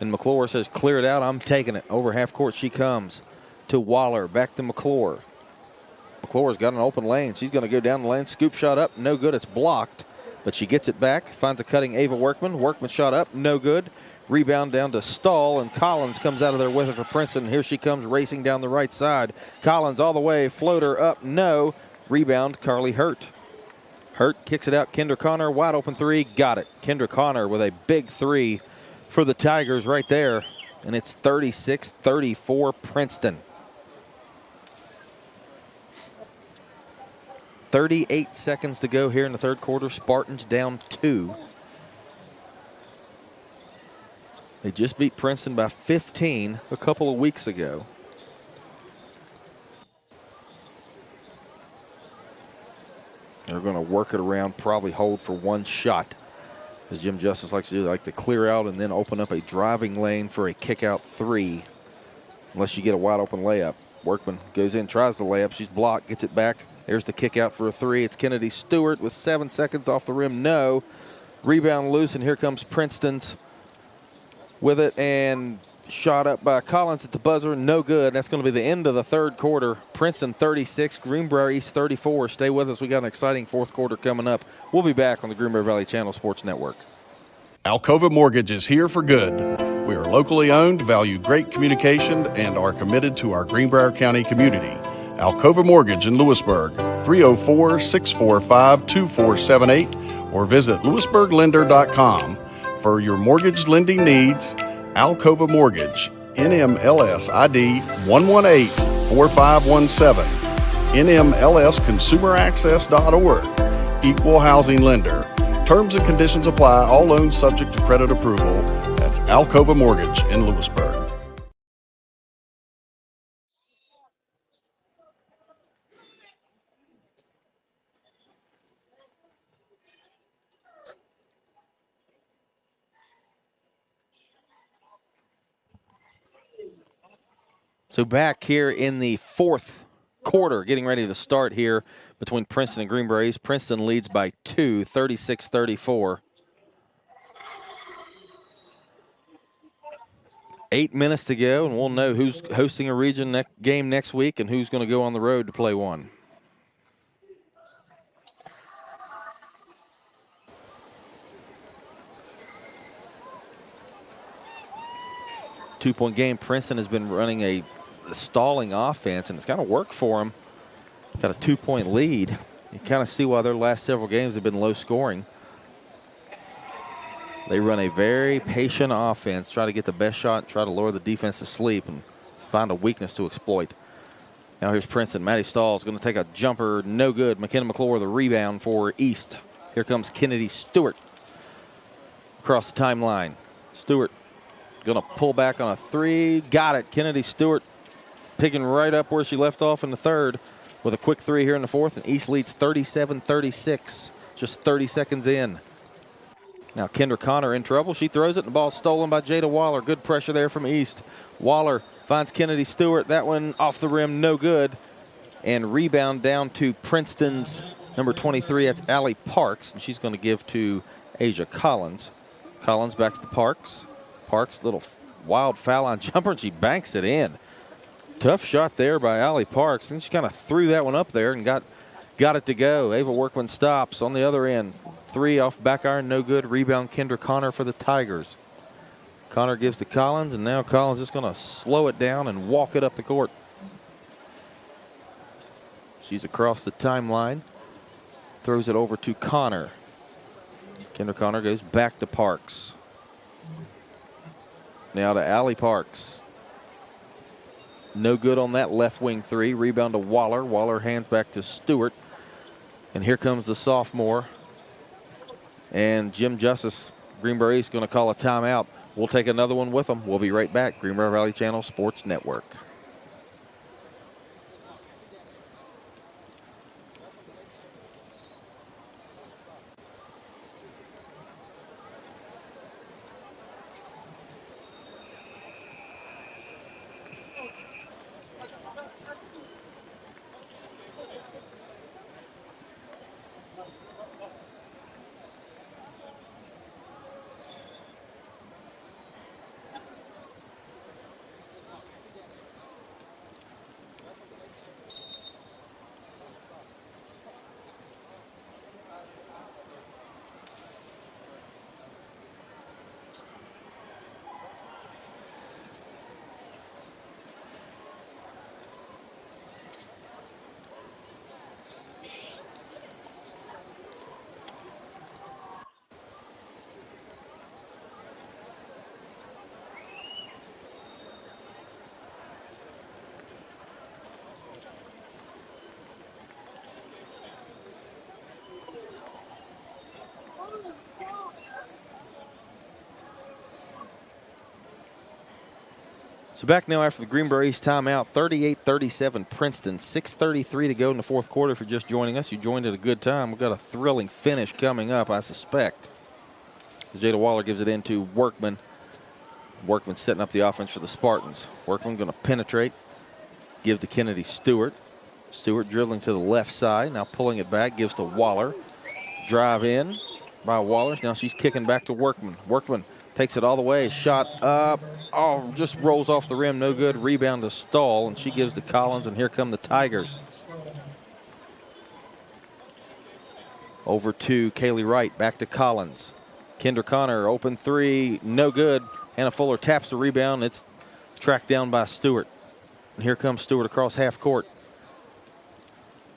And McClure says, clear it out. I'm taking it. Over half court she comes to Waller. Back to McClure. McClure's got an open lane. She's going to go down the lane. Scoop shot up. No good. It's blocked. But she gets it back. Finds a cutting Ava Workman. Workman shot up. No good. Rebound down to Stahl, and Collins comes out of there with it for Princeton. Here she comes racing down the right side. Collins all the way, floater up, no. Rebound, Carly Hurt. Hurt kicks it out, Kendra Connor, wide open three, got it. Kendra Connor with a big three for the Tigers right there, and it's 36-34 Princeton. 38 seconds to go here in the third quarter. Spartans down 2. They just beat Princeton by 15 a couple of weeks ago. They're going to work it around, probably hold for one shot, as Jim Justice likes to do. They like to clear out and then open up a driving lane for a kick-out three, unless you get a wide-open layup. Workman goes in, tries the layup. She's blocked, gets it back. There's the kick-out for a three. It's Kennedy Stewart with 7 seconds off the rim. No. Rebound loose, and here comes Princeton's with it, and shot up by Collins at the buzzer, no good. That's going to be the end of the third quarter. Princeton 36, Greenbrier East 34. Stay with us. We got an exciting fourth quarter coming up. We'll be back on the Greenbrier Valley Channel Sports Network. Alcova Mortgage is here for good. We are locally owned, value great communication, and are committed to our Greenbrier County community. Alcova Mortgage in Lewisburg, 304-645-2478, or visit lewisburglender.com. For your mortgage lending needs, Alcova Mortgage, NMLS ID 1184517, NMLSconsumeraccess.org, Equal Housing Lender. Terms and conditions apply. All loans subject to credit approval. That's Alcova Mortgage in Lewisburg. So back here in the fourth quarter, getting ready to start here between Princeton and Greenbrier East. Princeton leads by 2, 36-34. 8 minutes to go, and we'll know who's hosting a region game next week and who's going to go on the road to play one. Two-point game. Princeton has been running a stalling offense, and it's kind of worked for them. Got a 2-point lead. You kind of see why their last several games have been low scoring. They run a very patient offense, try to get the best shot, try to lower the defense to sleep, and find a weakness to exploit. Now here's Princeton. Maddie Stahl is going to take a jumper, no good. McKenna McClure the rebound for East. Here comes Kennedy Stewart across the timeline. Stewart going to pull back on a 3. Got it. Kennedy Stewart picking right up where she left off in the third with a quick 3 here in the fourth, and East leads 37-36, just 30 seconds in. Now Kendra Connor in trouble. She throws it, and the ball stolen by Jada Waller. Good pressure there from East. Waller finds Kennedy Stewart. That one off the rim, no good. And rebound down to Princeton's number 23. That's Allie Parks, and she's going to give to Asia Collins. Collins backs to Parks. Parks, little wild foul line jumper, and she banks it in. Tough shot there by Allie Parks. And she kind of threw that one up there and got it to go. Ava Workman stops on the other end. 3 off back iron, no good. Rebound Kendra Connor for the Tigers. Connor gives to Collins, and now Collins is going to slow it down and walk it up the court. She's across the timeline. Throws it over to Connor. Kendra Connor goes back to Parks. Now to Allie Parks. No good on that left wing 3. Rebound to Waller. Waller hands back to Stewart. And here comes the sophomore. And Jim Justice, Greenbrier East, going to call a timeout. We'll take another one with them. We'll be right back. Greenbrier Valley Channel Sports Network. So back now after the Greenbrier East timeout, 38-37 Princeton, 6:33 to go in the fourth quarter. If you're just joining us, you joined at a good time. We've got a thrilling finish coming up, I suspect. As Jada Waller gives it into Workman. Workman setting up the offense for the Spartans. Workman going to penetrate, give to Kennedy Stewart. Stewart dribbling to the left side, now pulling it back, gives to Waller. Drive in by Waller. Now she's kicking back to Workman. Workman takes it all the way, shot up, just rolls off the rim, no good. Rebound to Stahl, and she gives to Collins, and here come the Tigers. Over to Kaylee Wright, back to Collins. Kendra Connor, open 3, no good. Hannah Fuller taps the rebound. It's tracked down by Stewart. And here comes Stewart across half court.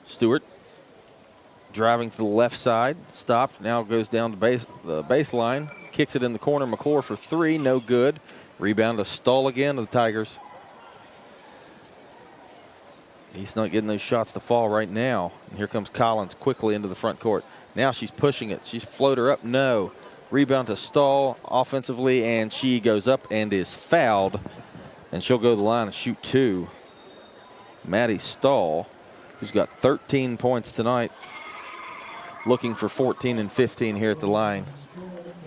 Stewart driving to the left side. Stopped. Now goes down to the baseline. Kicks it in the corner. McClure for three. No good. Rebound to Stahl again to the Tigers. He's not getting those shots to fall right now. And here comes Collins quickly into the front court. Now she's pushing it. She's floater up. No. Rebound to Stahl offensively, and she goes up and is fouled. And she'll go to the line and shoot two. Maddie Stahl, who's got 13 points tonight, looking for 14 and 15 here at the line.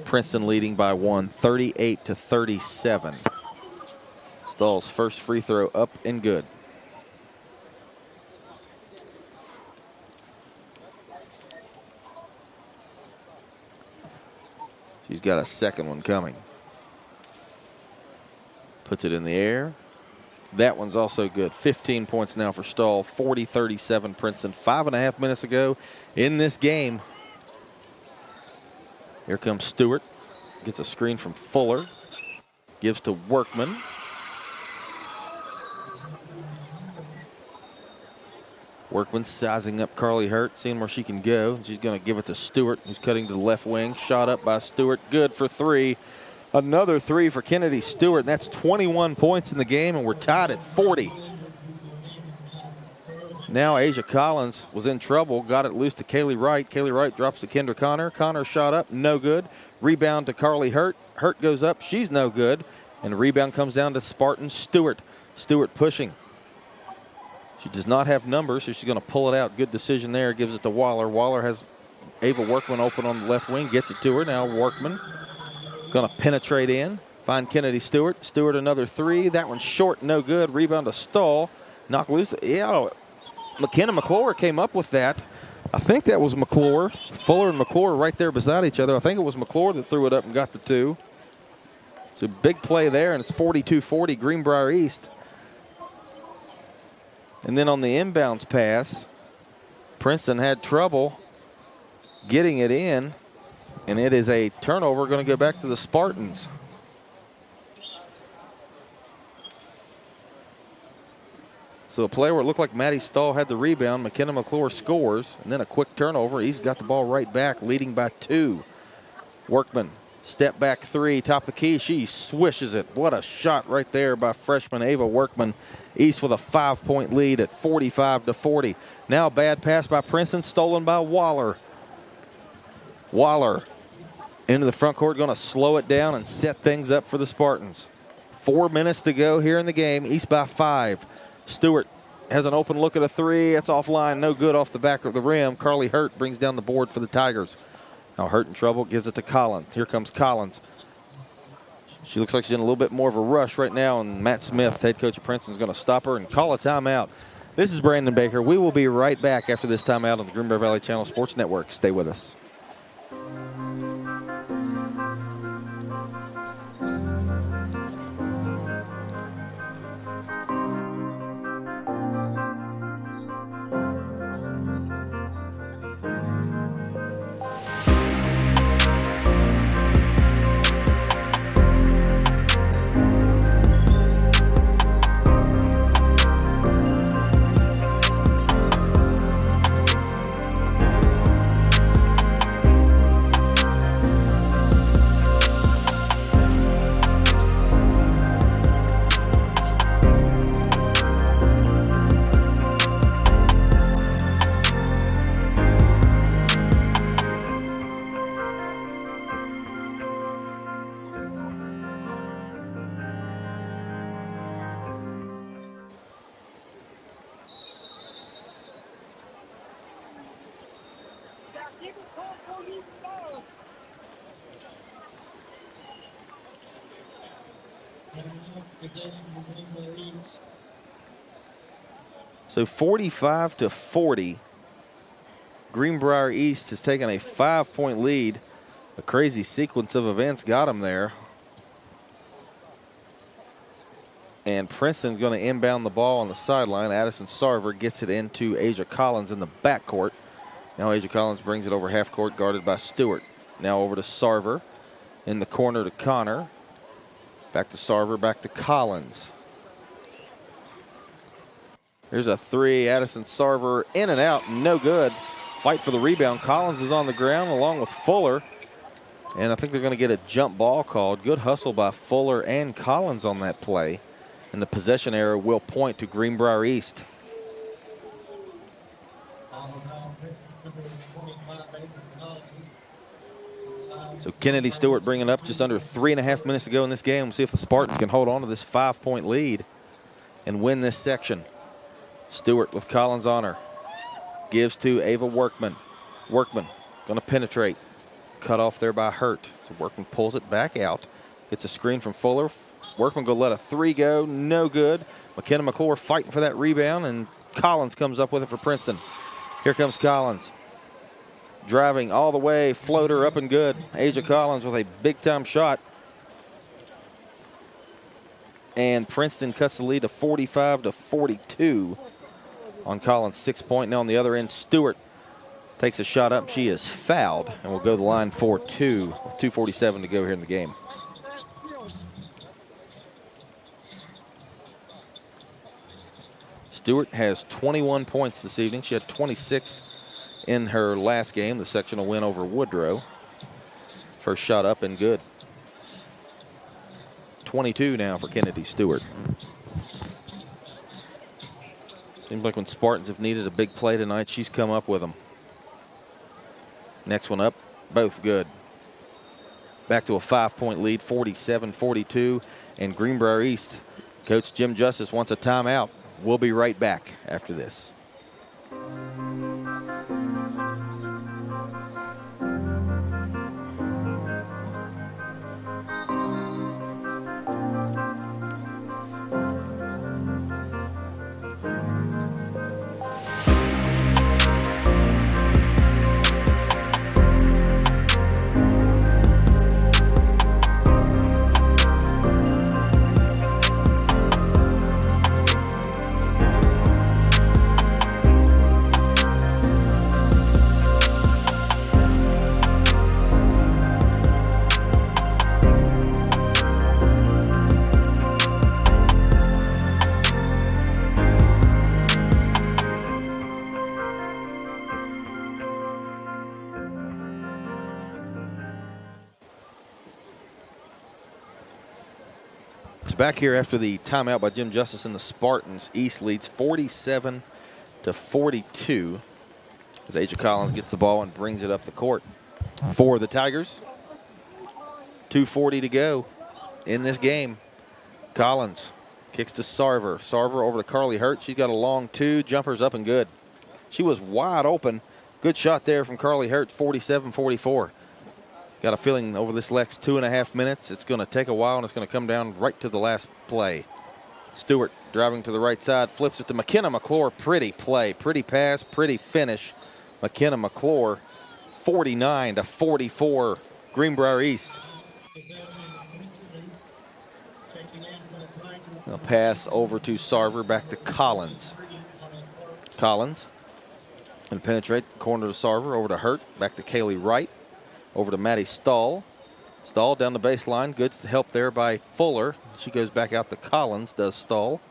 Princeton leading by one, 38-37. Stahl's first free throw up and good. She's got a second one coming. Puts it in the air. That one's also good. 15 points now for Stahl. 40-37 Princeton. 5.5 minutes ago in this game. Here comes Stewart. Gets a screen from Fuller. Gives to Workman. Workman sizing up Carly Hurt, seeing where she can go. She's going to give it to Stewart, who's cutting to the left wing. Shot up by Stewart. Good for three. Another three for Kennedy Stewart, and that's 21 points in the game, and we're tied at 40. Now Asia Collins was in trouble, got it loose to Kaylee Wright. Kaylee Wright drops to Kendra Connor. Connor shot up, no good. Rebound to Carly Hurt. Hurt goes up, she's no good. And the rebound comes down to Spartan Stewart. Stewart pushing. She does not have numbers, so she's going to pull it out. Good decision there, gives it to Waller. Waller has Ava Workman open on the left wing, gets it to her. Now Workman going to penetrate in, find Kennedy Stewart. Stewart another three. That one's short, no good. Rebound to Stahl. Knock loose. Yeah, McKenna McClure came up with that. I think that was McClure. Fuller and McClure right there beside each other. I think it was McClure that threw it up and got the two. So big play there, and it's 42-40 Greenbrier East. And then on the inbounds pass, Princeton had trouble getting it in, and it is a turnover going to go back to the Spartans. So a play where it looked like Maddie Stahl had the rebound. McKenna McClure scores, and then a quick turnover. He's got the ball right back, leading by two. Workman, step back three, top of the key. She swishes it. What a shot right there by freshman Ava Workman. East with a 5-point lead at 45-40. Now a bad pass by Princeton, stolen by Waller. Waller into the front court, going to slow it down and set things up for the Spartans. 4 minutes to go here in the game. East by 5. Stewart has an open look at a three. It's offline, no good off the back of the rim. Carly Hurt brings down the board for the Tigers. Now Hurt in trouble, gives it to Collins. Here comes Collins. She looks like she's in a little bit more of a rush right now, and Matt Smith, head coach of Princeton, is going to stop her and call a timeout. This is Brandon Baker. We will be right back after this timeout on the Greenbrier Valley Channel Sports Network. Stay with us. So 45-40. Greenbrier East has taken a 5-point lead. A crazy sequence of events got them there. And Princeton's going to inbound the ball on the sideline. Addison Sarver gets it into Asia Collins in the backcourt. Now Asia Collins brings it over half court, guarded by Stewart. Now over to Sarver. In the corner to Connor. Back to Sarver, back to Collins. Here's a three. Addison Sarver in and out, no good. Fight for the rebound. Collins is on the ground along with Fuller. And I think they're going to get a jump ball called. Good hustle by Fuller and Collins on that play. And the possession arrow will point to Greenbrier East. So Kennedy Stewart bringing up just under 3.5 minutes to go in this game. We'll see if the Spartans can hold on to this 5-point lead and win this section. Stewart with Collins on her. Gives to Ava Workman. Workman going to penetrate. Cut off there by Hurt. So Workman pulls it back out. Gets a screen from Fuller. Workman going to let a three go. No good. McKenna McClure fighting for that rebound, and Collins comes up with it for Princeton. Here comes Collins. Driving all the way. Floater up and good. Aja Collins with a big-time shot. And Princeton cuts the lead to 45-42 on Collins' 6-point. Now on the other end, Stewart takes a shot up. She is fouled and will go to the line for two with 2:47 to go here in the game. Stewart has 21 points this evening. She had 26 in her last game, the sectional win over Woodrow. First shot up and good. 22 now for Kennedy Stewart. Seems like when Spartans have needed a big play tonight, she's come up with them. Next one up, both good. Back to a 5-point lead, 47-42. And Greenbrier East, Coach Jim Justice wants a timeout. We'll be right back after this. Back here after the timeout by Jim Justice and the Spartans. East leads 47-42 as Aja Collins gets the ball and brings it up the court for the Tigers. 2:40 to go in this game. Collins kicks to Sarver. Sarver over to Carly Hurt. She's got a long two. Jumpers up and good. She was wide open. Good shot there from Carly Hurt, 47-44. Got a feeling over this next 2.5 minutes, it's going to take a while, and it's going to come down right to the last play. Stewart driving to the right side, flips it to McKenna McClure. Pretty play, pretty pass, pretty finish. McKenna McClure, 49-44, Greenbrier East. A pass over to Sarver, back to Collins. Collins, and penetrate the corner to Sarver, over to Hurt, back to Kaylee Wright. Over to Maddie Stahl. Stahl down the baseline. Good help there by Fuller. She goes back out to Collins, does Stahl.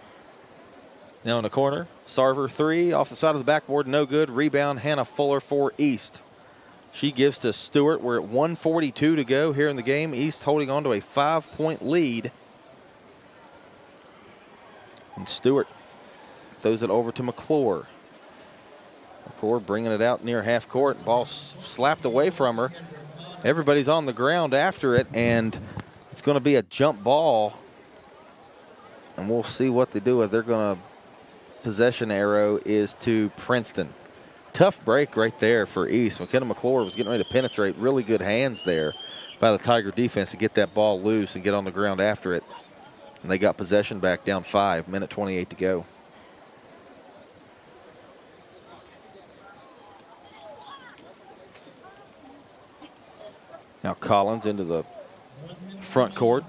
Now in the corner. Sarver three off the side of the backboard. No good. Rebound Hannah Fuller for East. She gives to Stewart. We're at 1:42 to go here in the game. East holding on to a 5-point lead. And Stewart throws it over to McClure. McClure bringing it out near half court. Ball slapped away from her. Everybody's on the ground after it, and it's going to be a jump ball. And we'll see what they do with it. They're going to, possession arrow is to Princeton. Tough break right there for East. McKenna McClure was getting ready to penetrate. Really good hands there by the Tiger defense to get that ball loose and get on the ground after it. And they got possession back, down 5, minute 28 to go. Now Collins into the front court,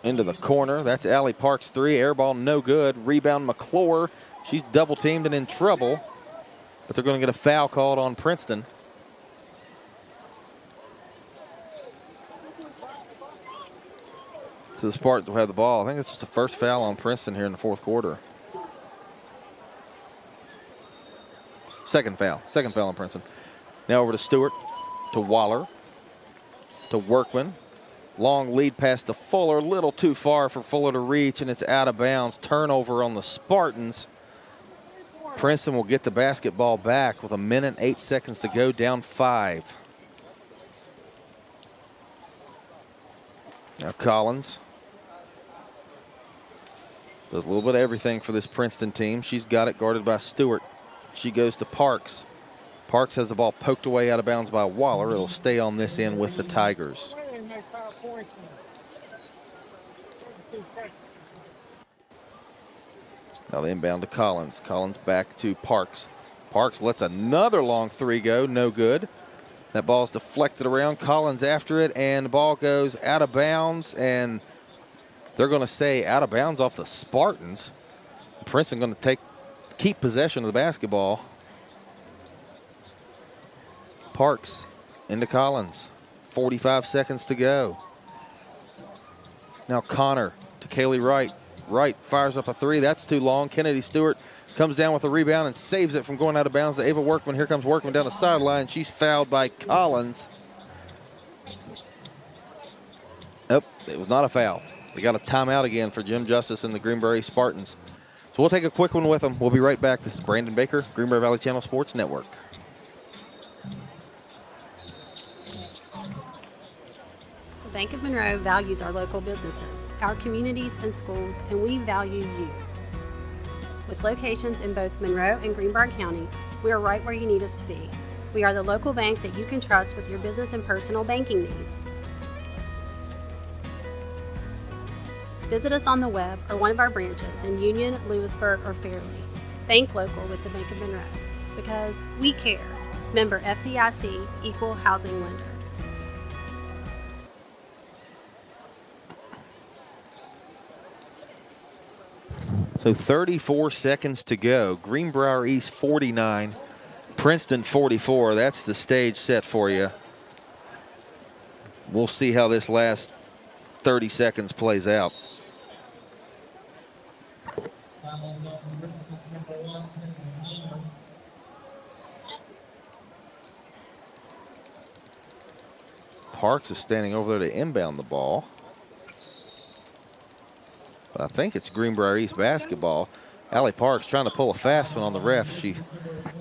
into the corner. That's Allie Parks' three. Air ball no good. Rebound McClure. She's double teamed and in trouble, but they're going to get a foul called on Princeton. So the Spartans will have the ball. I think it's just the first foul on Princeton here in the fourth quarter. Second foul on Princeton. Now over to Stewart, to Waller, to Workman. Long lead pass to Fuller, a little too far for Fuller to reach, and it's out of bounds. Turnover on the Spartans. Princeton will get the basketball back with 1 minute, 8 seconds to go, down 5. Now Collins does a little bit of everything for this Princeton team. She's got it guarded by Stewart. She goes to Parks. Parks has the ball poked away out of bounds by Waller. It'll stay on this end with the Tigers. Now the inbound to Collins. Collins back to Parks. Parks lets another long three go. No good. That ball's deflected around. Collins after it, and the ball goes out of bounds, and they're going to say out of bounds off the Spartans. Princeton going to keep possession of the basketball. Parks into Collins. 45 seconds to go. Now Connor to Kaylee Wright. Wright fires up a three. That's too long. Kennedy Stewart comes down with a rebound and saves it from going out of bounds to Ava Workman. Here comes Workman down the sideline. She's fouled by Collins. Nope, it was not a foul. They got a timeout again for Jim Justice and the Greenbrier Spartans. So we'll take a quick one with them. We'll be right back. This is Brandon Baker, Greenbrier Valley Channel Sports Network. The Bank of Monroe values our local businesses, our communities and schools, and we value you. With locations in both Monroe and Greenbrier County, we are right where you need us to be. We are the local bank that you can trust with your business and personal banking needs. Visit us on the web or one of our branches in Union, Lewisburg, or Fairleigh. Bank local with the Bank of Monroe, because we care. Member FDIC, Equal Housing Lender. So 34 seconds to go. Greenbrier East 49, Princeton 44. That's the stage set for you. We'll see how this last 30 seconds plays out. Parks is standing over there to inbound the ball. But I think it's Greenbrier East basketball. Allie Parks trying to pull a fast one on the ref. She's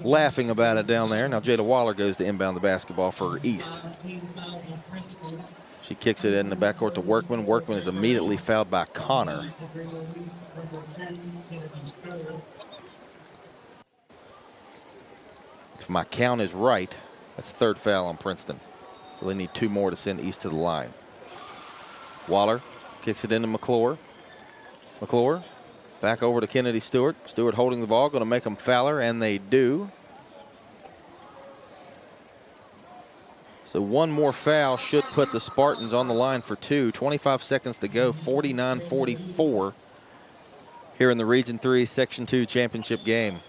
laughing about it down there. Now Jada Waller goes to inbound the basketball for East. She kicks it in the backcourt to Workman. Workman is immediately fouled by Connor. If my count is right, that's the third foul on Princeton. So they need 2 more to send East to the line. Waller kicks it into McClure. McClure back over to Kennedy Stewart. Stewart holding the ball, going to make them foul her, and they do. So one more foul should put the Spartans on the line for 2. 25 seconds to go, 49-44 here in the Region 3 Section 2 championship game.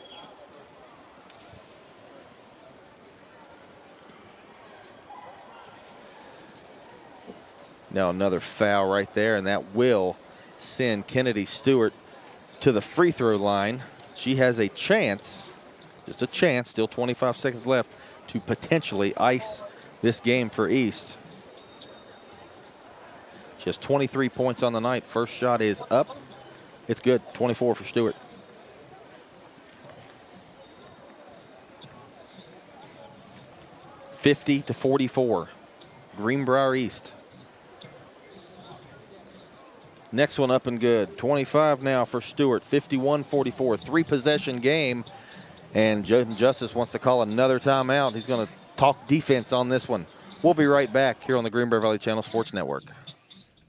Now another foul right there, and that will send Kennedy Stewart to the free throw line. She has a chance, just a chance, still 25 seconds left, to potentially ice this game for East. She has 23 points on the night. First shot is up. It's good. 24 for Stewart. (50-44). Greenbrier East. Next one up and good. 25 now for Stewart. 51-44. 3-possession game. And Justice wants to call another timeout. He's going to talk defense on this one. We'll be right back here on the Greenbrier Valley Channel Sports Network.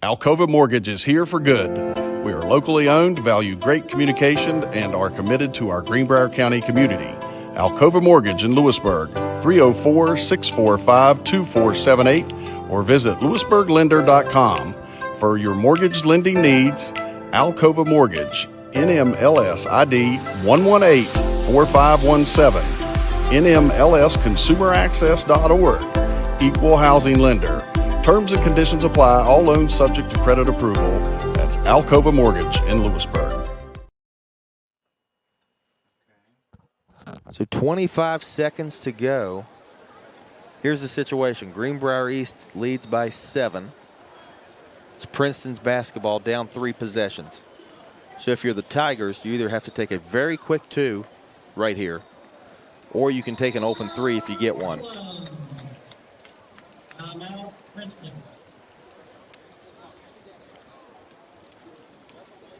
Alcova Mortgage is here for good. We are locally owned, value great communication, and are committed to our Greenbrier County community. Alcova Mortgage in Lewisburg, 304-645-2478, or visit lewisburglender.com. For your mortgage lending needs, Alcova Mortgage, NMLS ID 1184517, NMLSconsumeraccess.org, Equal Housing Lender. Terms and conditions apply. All loans subject to credit approval. That's Alcova Mortgage in Lewisburg. So 25 seconds to go. Here's the situation. Greenbrier East leads by 7. It's Princeton's basketball, down 3 possessions. So if you're the Tigers, you either have to take a very quick 2 right here, or you can take an open 3 if you get one.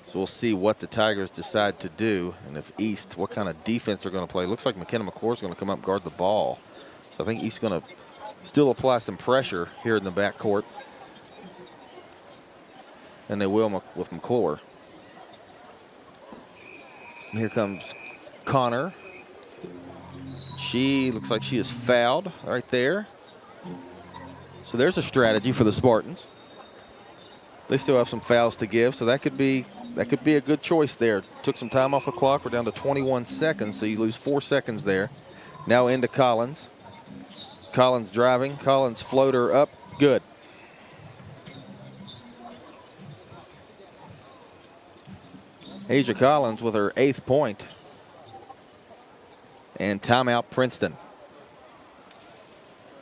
So we'll see what the Tigers decide to do, and if East, what kind of defense they're going to play. Looks like McKenna McClure is going to come up and guard the ball. So I think East's going to still apply some pressure here in the backcourt. And they will with McClure. Here comes Connor. She looks like she is fouled right there. So there's a strategy for the Spartans. They still have some fouls to give, so that could be a good choice there. Took some time off the clock. We're down to 21 seconds, so you lose 4 seconds there. Now into Collins. Collins driving. Collins floater up. Good. Asia Collins with her 8th point. And timeout Princeton.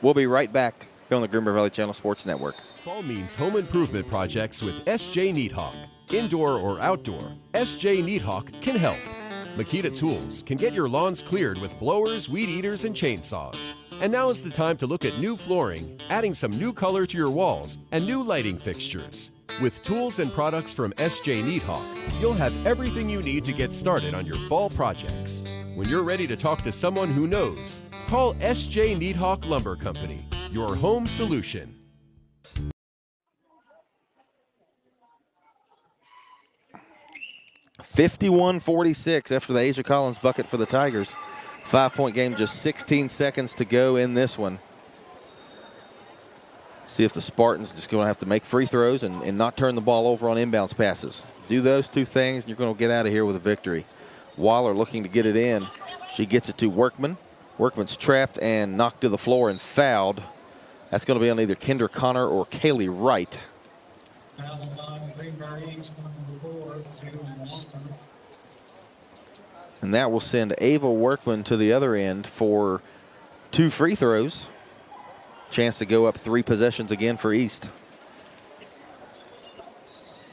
We'll be right back here on the Greenbrier Valley Channel Sports Network. Fall means home improvement projects with SJ Neathawk. Indoor or outdoor, SJ Neathawk can help. Makita Tools can get your lawns cleared with blowers, weed eaters, and chainsaws. And now is the time to look at new flooring, adding some new color to your walls, and new lighting fixtures. With tools and products from SJ Neathawk, you'll have everything you need to get started on your fall projects. When you're ready to talk to someone who knows, call SJ Neathawk Lumber Company, your home solution. (51-46) after the Asia Collins bucket for the Tigers. 5-point game, just 16 seconds to go in this one. See if the Spartans just going to have to make free throws and not turn the ball over on inbounds passes. Do those 2 things, and you're going to get out of here with a victory. Waller looking to get it in. She gets it to Workman. Workman's trapped and knocked to the floor and fouled. That's going to be on either Kendra Connor or Kaylee Wright. And that will send Ava Workman to the other end for 2 free throws. Chance to go up 3 possessions again for East.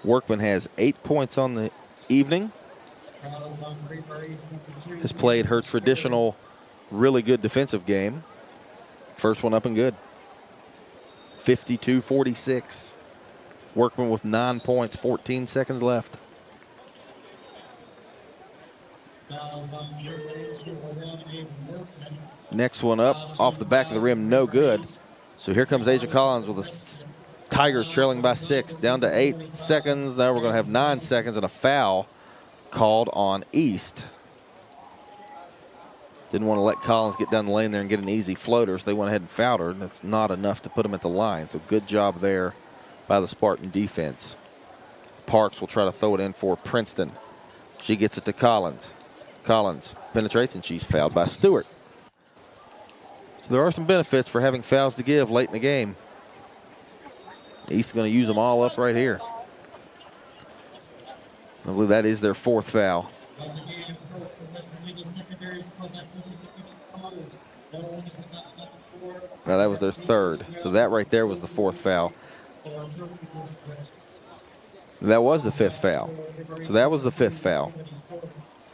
Workman has 8 points on the evening. Has played her traditional, really good defensive game. First one up and good. 52-46. Workman with 9 points, 14 seconds left. Next one up, off the back of the rim, no good. So here comes Asia Collins with the Tigers trailing by 6, down to 8 seconds. Now we're going to have 9 seconds and a foul called on East. Didn't want to let Collins get down the lane there and get an easy floater, so they went ahead and fouled her, and that's not enough to put him at the line. So good job there by the Spartan defense. Parks will try to throw it in for Princeton. She gets it to Collins. Collins penetrates, and she's fouled by Stewart. So there are some benefits for having fouls to give late in the game. East is going to use them all up right here. I believe that is their 4th foul. Now that was their 3rd. So that right there was the 4th foul. That was the 5th foul. So that was the 5th foul.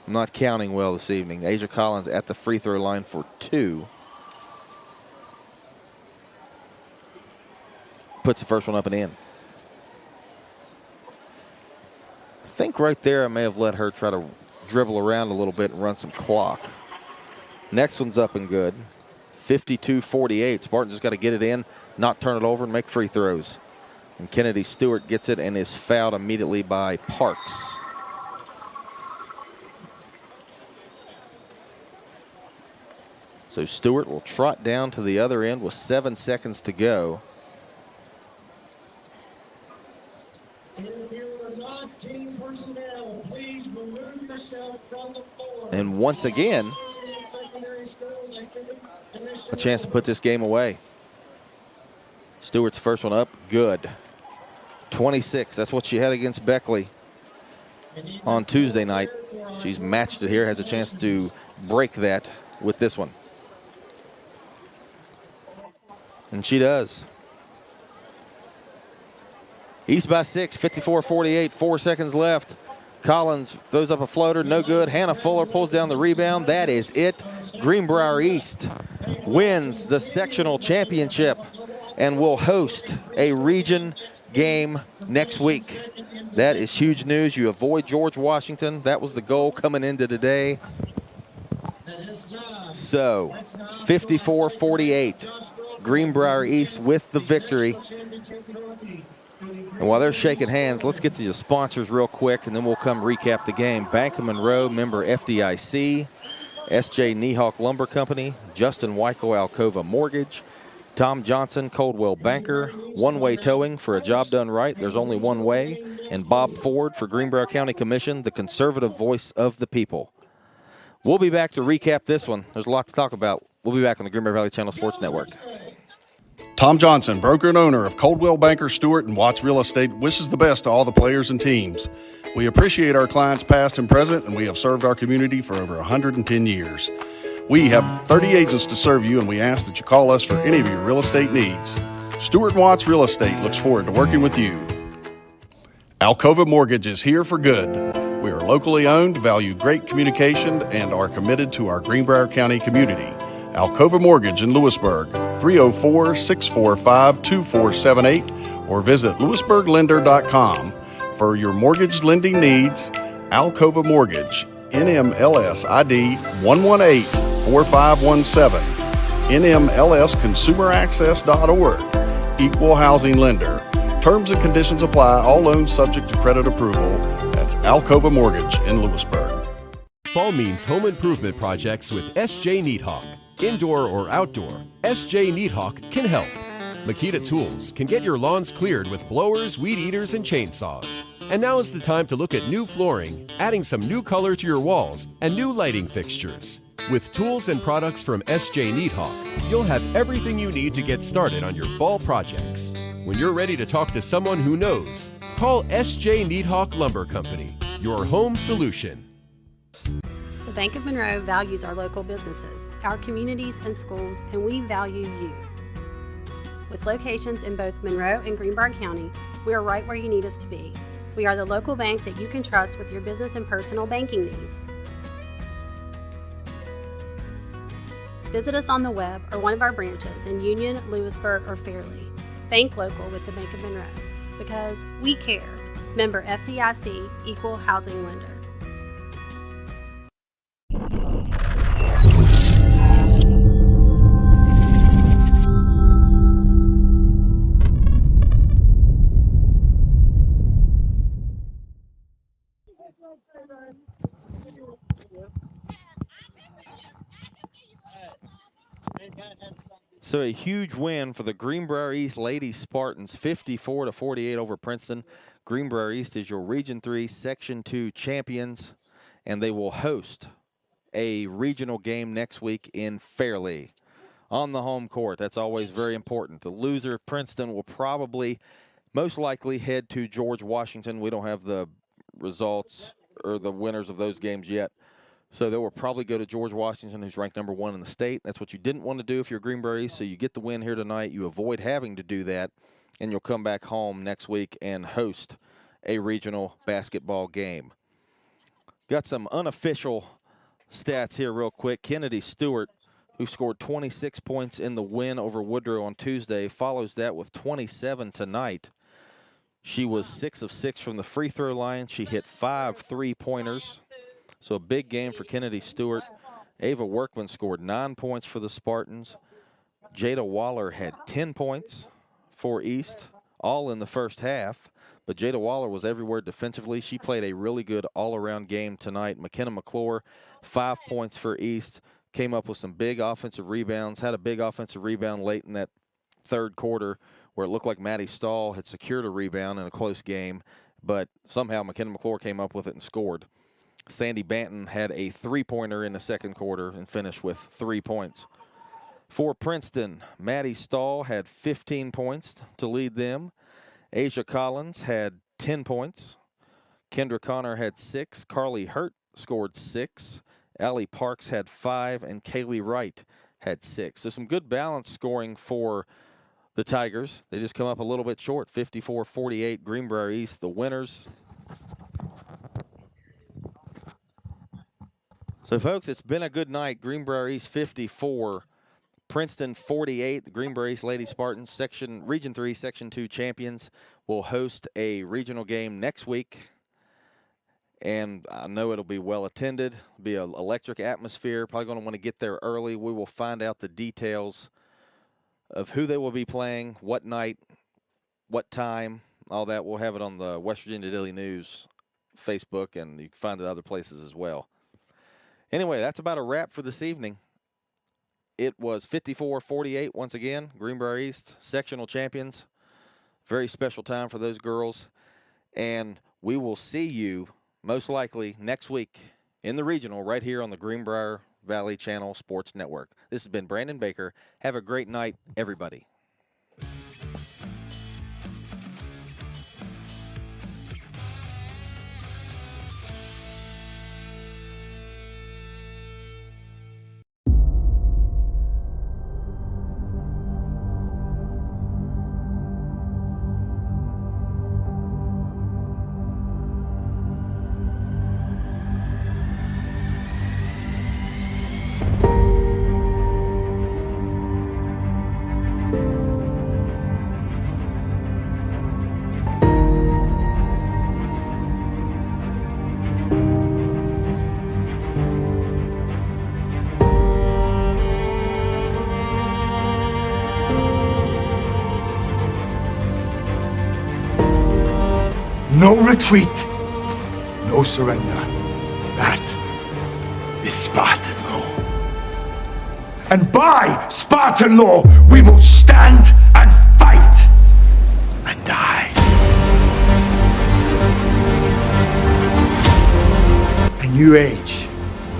I'm not counting well this evening. Asia Collins at the free throw line for 2. Puts the first one up and in. I think right there I may have let her try to dribble around a little bit and run some clock. Next one's up and good. 52-48. Spartans just got to get it in, not turn it over, and make free throws. And Kennedy Stewart gets it and is fouled immediately by Parks. So Stewart will trot down to the other end with 7 seconds to go. And once again, a chance to put this game away. Stewart's first one up, good. 26, that's what she had against Beckley on Tuesday night. She's matched it here, has a chance to break that with this one. And she does. East by 6, 54-48, 4 seconds left. Collins throws up a floater, no good. Hannah Fuller pulls down the rebound. That is it. Greenbrier East wins the sectional championship and will host a region game next week. That is huge news. You avoid George Washington. That was the goal coming into today. So, 54-48. Greenbrier East with the victory. And while they're shaking hands, let's get to the sponsors real quick, and then we'll come recap the game. Bank of Monroe, member FDIC, S.J. Niehawk Lumber Company, Justin Weichel Alcova Mortgage, Tom Johnson Coldwell Banker, One Way Towing for a job done right. There's only one way. And Bob Ford for Greenbrier County Commission, the conservative voice of the people. We'll be back to recap this one. There's a lot to talk about. We'll be back on the Greenbrier Valley Channel Sports Network. Tom Johnson, broker and owner of Coldwell Banker Stewart and Watts Real Estate, wishes the best to all the players and teams. We appreciate our clients past and present, and we have served our community for over 110 years. We have 30 agents to serve you, and we ask that you call us for any of your real estate needs. Stewart and Watts Real Estate looks forward to working with you. Alcova Mortgage is here for good. We are locally owned, value great communication, and are committed to our Greenbrier County community. Alcova Mortgage in Lewisburg, 304-645-2478, or visit lewisburglender.com. For your mortgage lending needs, Alcova Mortgage, NMLS ID 1184517, NMLSconsumeraccess.org, Equal Housing Lender. Terms and conditions apply. All loans subject to credit approval. That's Alcova Mortgage in Lewisburg. Fall means home improvement projects with S.J. Needhawk. Indoor or outdoor, S.J. Needhawk can help. Makita Tools can get your lawns cleared with blowers, weed eaters, and chainsaws. And now is the time to look at new flooring, adding some new color to your walls, and new lighting fixtures. With tools and products from S.J. Needhawk, you'll have everything you need to get started on your fall projects. When you're ready to talk to someone who knows, call S.J. Needhawk Lumber Company, your home solution. The Bank of Monroe values our local businesses, our communities and schools, and we value you. With locations in both Monroe and Greenbrier County, we are right where you need us to be. We are the local bank that you can trust with your business and personal banking needs. Visit us on the web or one of our branches in Union, Lewisburg, or Fairleigh. Bank local with the Bank of Monroe, because we care. Member FDIC, Equal Housing Lender. So a huge win for the Greenbrier East Lady Spartans, 54-48 over Princeton. Greenbrier East is your Region 3 Section 2 champions, and they will host a regional game next week in Fairleigh on the home court. That's always very important. The loser, Princeton, will probably most likely head to George Washington. We don't have the results or the winners of those games yet. So they will probably go to George Washington, who's ranked number 1 in the state. That's what you didn't want to do if you're Greenbrier East. So you get the win here tonight. You avoid having to do that, and you'll come back home next week and host a regional basketball game. Got some unofficial stats here real quick. Kennedy Stewart, who scored 26 points in the win over Woodrow on Tuesday, follows that with 27 tonight. She was 6 of 6 from the free throw line. She hit 5 3-pointers. So a big game for Kennedy Stewart. Ava Workman scored 9 points for the Spartans. Jada Waller had 10 points for East, all in the first half. But Jada Waller was everywhere defensively. She played a really good all-around game tonight. McKenna McClure, 5 points for East. Came up with some big offensive rebounds. Had a big offensive rebound late in that third quarter where it looked like Maddie Stahl had secured a rebound in a close game. But somehow McKenna McClure came up with it and scored. Sandy Banton had a 3-pointer in the second quarter and finished with 3 points. For Princeton, Maddie Stahl had 15 points to lead them. Asia Collins had 10 points. Kendra Connor had 6. Carly Hurt scored 6. Allie Parks had 5. And Kaylee Wright had 6. So some good balance scoring for the Tigers. They just come up a little bit short, 54-48. Greenbrier East, the winners. So, folks, it's been a good night. Greenbrier East 54. Princeton 48, the Greenbrier East Lady Spartans, Region 3, Section 2 champions, will host a regional game next week. And I know it'll be well attended, be an electric atmosphere. Probably going to want to get there early. We will find out the details of who they will be playing, what night, what time, all that. We'll have it on the West Virginia Daily News Facebook, and you can find it other places as well. Anyway, that's about a wrap for this evening. It was 54-48 once again. Greenbrier East, sectional champions. Very special time for those girls. And we will see you most likely next week in the regional right here on the Greenbrier Valley Channel Sports Network. This has been Brandon Baker. Have a great night, everybody. No retreat, no surrender. That is Spartan law. And by Spartan law, we will stand and fight and die. A new age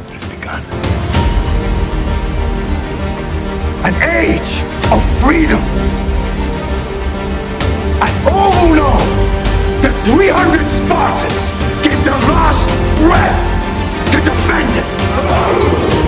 has begun. An age of freedom. And all who know that 300 Spartans gave their last breath to defend it.